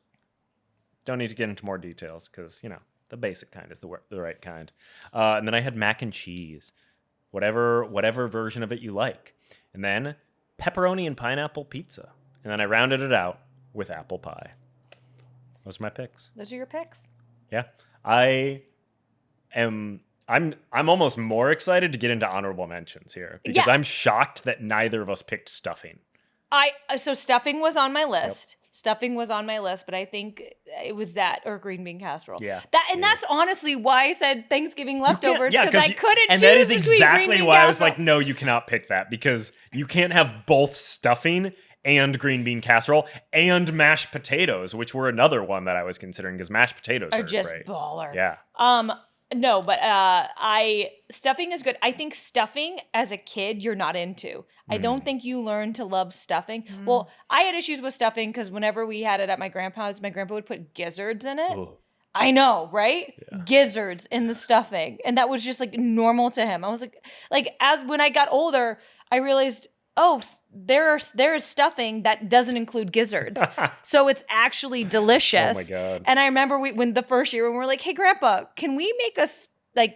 Don't need to get into more details, because, the basic kind is the right kind. And then I had mac and cheese. Whatever version of it you like. And then pepperoni and pineapple pizza. And then I rounded it out with apple pie. Those are my picks. Those are your picks? Yeah. I'm almost more excited to get into honorable mentions here, because Yeah. I'm shocked that neither of us picked stuffing. So stuffing was on my list. Yep. Stuffing was on my list, but I think it was that or green bean casserole. Yeah. That's honestly why I said Thanksgiving leftovers, because I couldn't and choose that is between exactly green bean why I was casserole. like, no, you cannot pick that, because you can't have both stuffing and green bean casserole and mashed potatoes, which were another one that I was considering, because mashed potatoes are just great. baller. Yeah. No, but stuffing is good. I think stuffing as a kid you're not into. I don't think you learn to love stuffing. Well, I had issues with stuffing because whenever we had it at my grandpa's, my grandpa would put gizzards in it. Ugh. I know, right? Yeah. Gizzards in the stuffing, and that was just like normal to him. I was like as when I got older, I realized, oh, there is stuffing that doesn't include gizzards. So it's actually delicious. Oh my God. And I remember when the first year when we were like, hey, Grandpa, can we make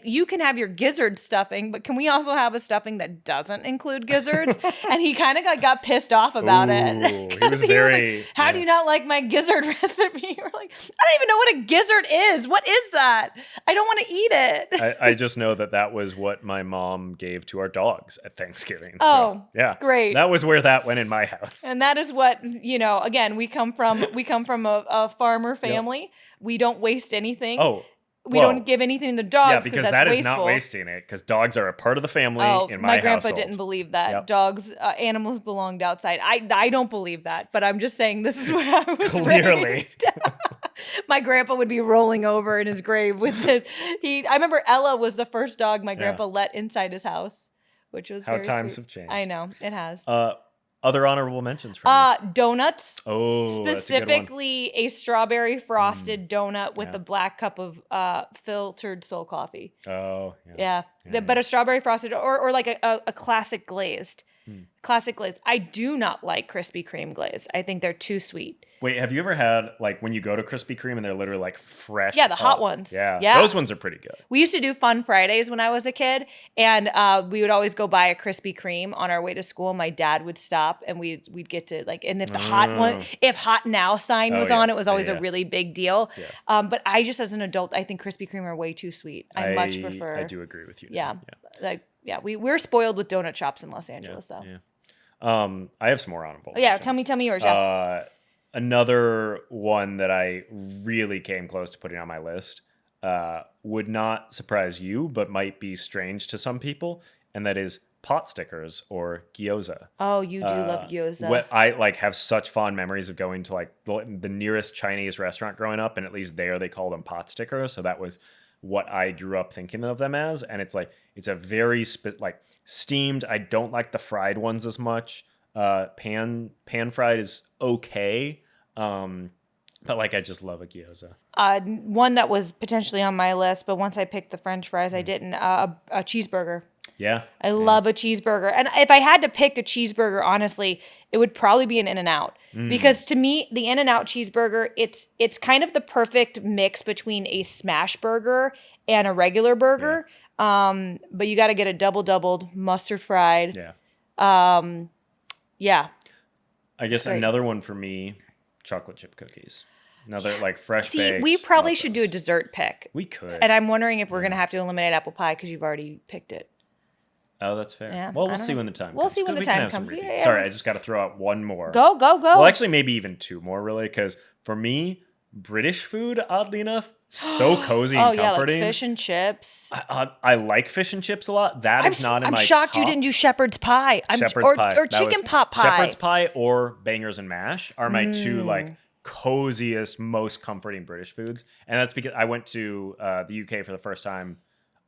you can have your gizzard stuffing, but can we also have a stuffing that doesn't include gizzards? And he kind of got pissed off about it. He was very... like, how do you not like my gizzard recipe? We're like, I don't even know what a gizzard is. What is that? I don't want to eat it. I just know that was what my mom gave to our dogs at Thanksgiving. Oh, so, yeah. Great. That was where that went in my house. And that is what, again, we come from a farmer family. Yep. We don't waste anything. Oh, we don't give anything to the dogs. Yeah, because that's that is wasteful. not wasting it, because dogs are a part of the family in my grandpa household. Didn't believe that. Yep. Dogs, animals belonged outside. I don't believe that, but I'm just saying this is where I was Clearly. raised. My grandpa would be rolling over in his grave with his... I remember Ella was the first dog my grandpa let inside his house, which was How very times sweet. have changed. I know, it has. Other honorable mentions from you? Donuts. Oh, specifically a strawberry frosted donut with a black cup of filtered soul coffee. Oh, yeah. But a strawberry frosted or like a classic glazed. Classic glaze. I do not like Krispy Kreme glaze. I think they're too sweet. Wait, have you ever had, like, when you go to Krispy Kreme and they're literally, like, fresh? Yeah, the hot ones. Yeah. Those ones are pretty good. We used to do Fun Fridays when I was a kid, and we would always go buy a Krispy Kreme on our way to school. My dad would stop, and we'd get to, like, and if the hot now sign was on, it was always a really big deal. Yeah. But I just, as an adult, I think Krispy Kreme are way too sweet. I much prefer. I do agree with you. We're spoiled with donut shops in Los Angeles, so. Yeah. I have some more honorable. Yeah, tell me yours. Yeah. Another one that I really came close to putting on my list would not surprise you, but might be strange to some people, and that is pot stickers or gyoza. Oh, you do love gyoza. I have such fond memories of going to the nearest Chinese restaurant growing up, and at least there they call them pot stickers. So that was what I grew up thinking of them as, and it's a very steamed. I don't like the fried ones as much. Pan fried is okay. But I just love a gyoza. One that was potentially on my list, but once I picked the French fries, I didn't. A cheeseburger. Yeah. I love a cheeseburger. And if I had to pick a cheeseburger, honestly, it would probably be an In-N-Out. Because to me, the In-N-Out cheeseburger, it's kind of the perfect mix between a smash burger and a regular burger. But you got to get a doubled, mustard fried. Yeah. Yeah. I guess great. another one for me, chocolate chip cookies. Another like fresh See, baked. we probably love should do a those. dessert pick. We could. And I'm wondering if we're going to have to eliminate apple pie because you've already picked it. Oh, that's fair. Yeah, Well, I we'll don't see know. when the time We'll comes. see when the We can time have some comes. repeats. Yeah, Sorry, yeah. I just got to throw out one more. Go. Well, actually, maybe even two more, really, because for me, British food, oddly enough, so cozy and comforting. Like fish and chips. I like fish and chips a lot. That is not in my I'm shocked you top. didn't do shepherd's pie. Shepherd's pie. Or That chicken was- pot pie. Shepherd's pie or bangers and mash are my two like coziest, most comforting British foods. And that's because I went to the UK for the first time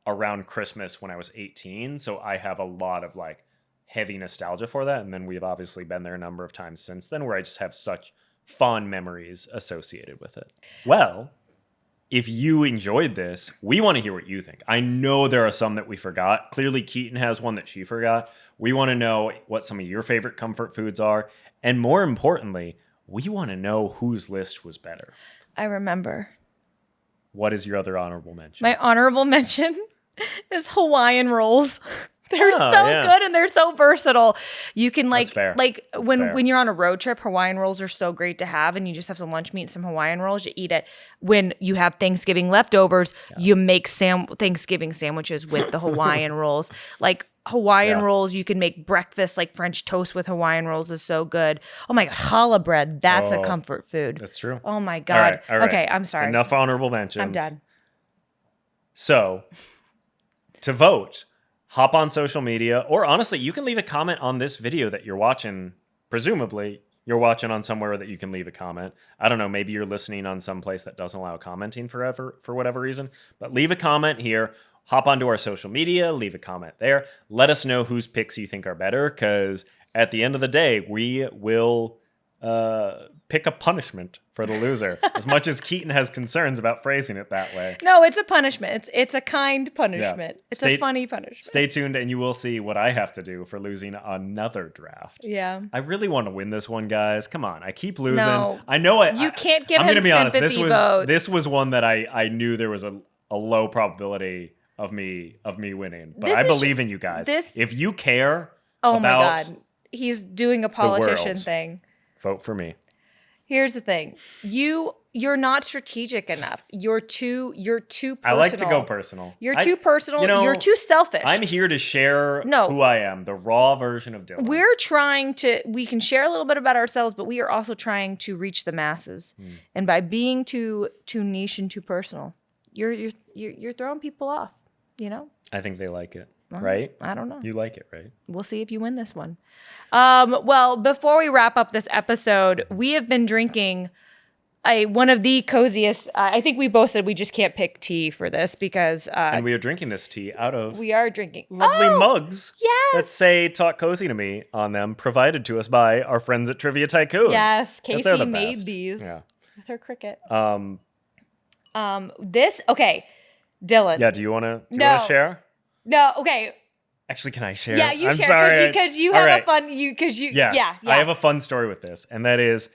around Christmas when I was 18. So I have a lot of like heavy nostalgia for that. And then we've obviously been there a number of times since then where I just have such fond memories associated with it. Well, if you enjoyed this, we want to hear what you think. I know there are some that we forgot. Clearly, Keetin has one that she forgot. We want to know what some of your favorite comfort foods are. And more importantly, we want to know whose list was better. I remember. What is your other honorable mention? My honorable mention is Hawaiian rolls. They're Oh, so yeah. good and they're so versatile. You can That's fair. That's when fair. you're on a road trip, Hawaiian rolls are so great to have, and you just have some lunch meat and some Hawaiian rolls. You eat it. When you have Thanksgiving leftovers, you make Thanksgiving sandwiches with the Hawaiian rolls. Like Hawaiian rolls, you can make breakfast, like French toast with Hawaiian rolls is so good. Oh my God, challah bread, that's a comfort food. That's true. Oh my God. All right. Okay, I'm sorry. Enough honorable mentions. I'm done. So, to vote, hop on social media, or honestly, you can leave a comment on this video that you're watching. Presumably, you're watching on somewhere that you can leave a comment. I don't know, maybe you're listening on some place that doesn't allow commenting for whatever reason. But leave a comment here. Hop onto our social media, leave a comment there. Let us know whose picks you think are better, because at the end of the day, we will pick a punishment for the loser. As much as Keetin has concerns about phrasing it that way. No, it's a punishment. It's a kind punishment. It's a funny punishment. Stay tuned and you will see what I have to do for losing another draft. Yeah. I really want to win this one, guys. Come on. I keep losing. No. I know it. You can't give I'm him gonna be honest. sympathy votes. This was one that I knew there was a low probability of me winning. But This I is- believe in you guys. If you care Oh my about God. He's doing a politician world. thing. vote for me. Here's the thing. You're not strategic enough. You're too personal. I like to go personal. You're too personal. You're too selfish. I'm here to share No. who I am, the raw version of Dylan. We can share a little bit about ourselves, but we are also trying to reach the masses. And by being too niche and too personal, you're throwing people off, you know? I think they like it, right? I don't know. You like it, right? We'll see if you win this one. Well, before we wrap up this episode, we have been drinking one of the coziest. I think we both said we just can't pick tea for this because And we are drinking this tea out of we are drinking lovely mugs yes. that say "Talk Cozy to Me" on them, provided to us by our friends at Trivia Tycoon. Yes, Yes, they're Casey the made best. these Yeah. with her cricket. This okay, Dylan. Yeah. Do you want to No. share? No, okay. Actually, can I share? Yeah, you I'm share sorry. because you All have right. a fun yeah. Yes, I have a fun story with this, and that is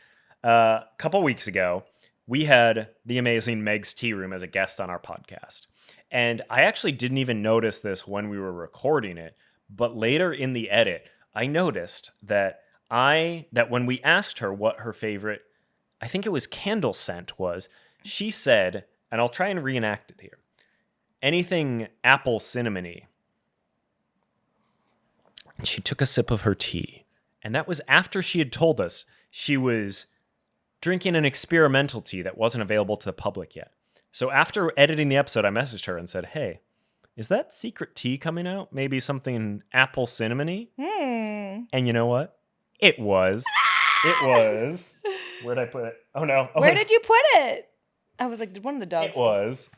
a couple weeks ago, we had the amazing Meg's Tea Room as a guest on our podcast. And I actually didn't even notice this when we were recording it, but later in the edit, I noticed that when we asked her what her favorite, I think it was candle scent was, she said, and I'll try and reenact it here, anything apple cinnamony. And she took a sip of her tea. And that was after she had told us she was drinking an experimental tea that wasn't available to the public yet. So after editing the episode, I messaged her and said, hey, is that secret tea coming out? Maybe something apple cinnamony? And you know what? It was. It was. Where'd I put it? Oh, no. Oh, Where did you put it? I was like, did one of the dogs? It was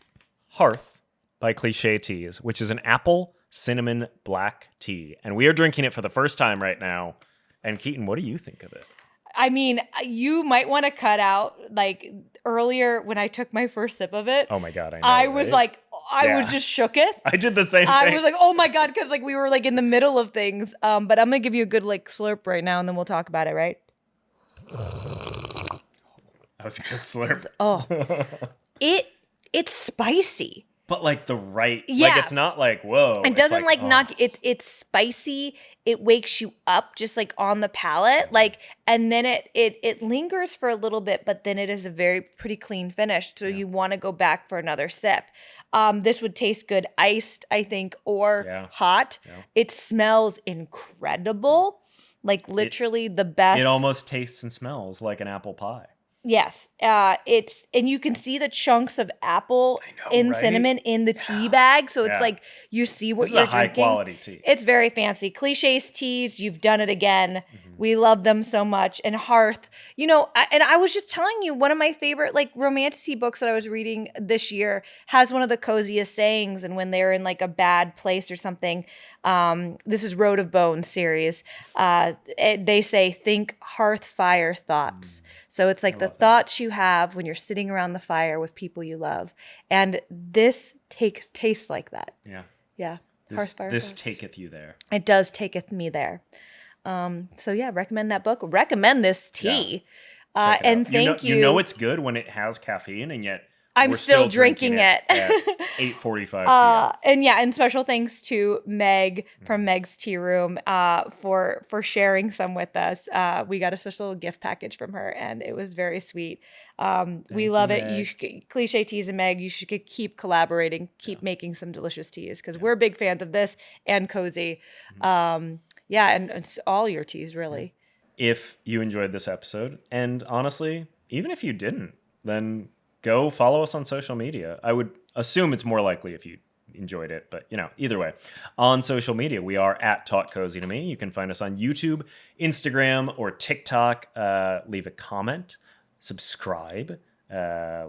Hearth by Cliché Teas, which is an apple cinnamon black tea. And we are drinking it for the first time right now. And Keetin, what do you think of it? I mean, you might want to cut out like earlier when I took my first sip of it. Oh my God, I know. I was right? like, I was just shooketh. I did the same thing. I was like, oh my God, because like we were like in the middle of things. But I'm gonna give you a good like slurp right now, and then we'll talk about it, right? That was a good slurp. Oh, it's spicy. But like the right, Yeah. like it's not like, whoa. It doesn't like knock, it's spicy. It wakes you up just like on the palate. Like, and then it lingers for a little bit, but then it is a very pretty clean finish. So you want to go back for another sip. This would taste good iced, I think, or hot. Yeah. It smells incredible. Like literally the best. It almost tastes and smells like an apple pie. Yes, it's, and you can see the chunks of apple and cinnamon in the tea bag, so it's like you see what you're drinking. This is a high quality tea. It's very fancy. Clichés teas, you've done it again. We love them so much. And Hearth, you know, and I was just telling you, one of my favorite like romantic books that I was reading this year has one of the coziest sayings, and when they're in like a bad place or something, this is Road of Bones series. They say, think hearth fire thoughts. So it's like the thoughts you have when you're sitting around the fire with people you love. And this tastes like that. Yeah. Yeah. This taketh you there. It does taketh me there. So yeah, recommend that book. Recommend this tea. And thank you. You know it's good when it has caffeine, and yet I'm still drinking it at 8:45 p.m. And yeah, and special thanks to Meg from Meg's Tea Room for sharing some with us. We got a special gift package from her, and it was very sweet. We love it. You should, Cliche Teas and Meg, you should keep collaborating, keep making some delicious teas, because we're big fans of this and Cozy. And it's all your teas, really. If you enjoyed this episode, and honestly, even if you didn't, then go follow us on social media. I would assume it's more likely if you enjoyed it, but you know, either way. On social media, we are at Talk Cozy to Me. You can find us on YouTube, Instagram, or TikTok. Leave a comment, subscribe,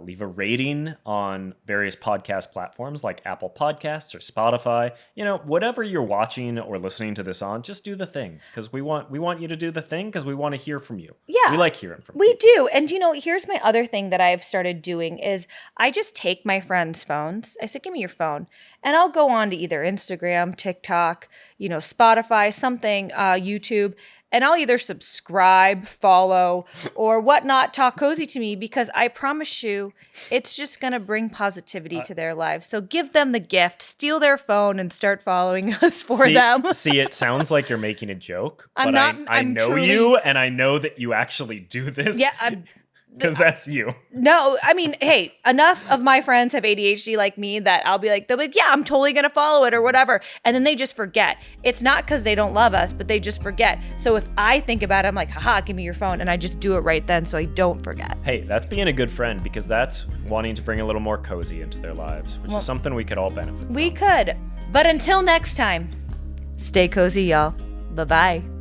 leave a rating on various podcast platforms like Apple Podcasts or Spotify. You know, whatever you're watching or listening to this on, just do the thing, because we want you to do the thing, because we want to hear from you. Yeah, we like hearing from you. We do. And you know, here's my other thing that I've started doing is I just take my friends' phones. I say, give me your phone, and I'll go on to either Instagram, TikTok, you know, Spotify, something, YouTube. And I'll either subscribe, follow, or whatnot, Talk Cozy to Me, because I promise you, it's just going to bring positivity to their lives. So give them the gift, steal their phone, and start following us for them. See, it sounds like you're making a joke, I know truly... you, and I know that you actually do this. Yeah, because that's you. No, I mean, hey, enough of my friends have ADHD like me that they'll be like, yeah, I'm totally going to follow it or whatever. And then they just forget. It's not because they don't love us, but they just forget. So if I think about it, I'm like, haha, give me your phone. And I just do it right then so I don't forget. Hey, that's being a good friend, because that's wanting to bring a little more cozy into their lives, which is something we could all benefit from. We could. But until next time, stay cozy, y'all. Bye-bye.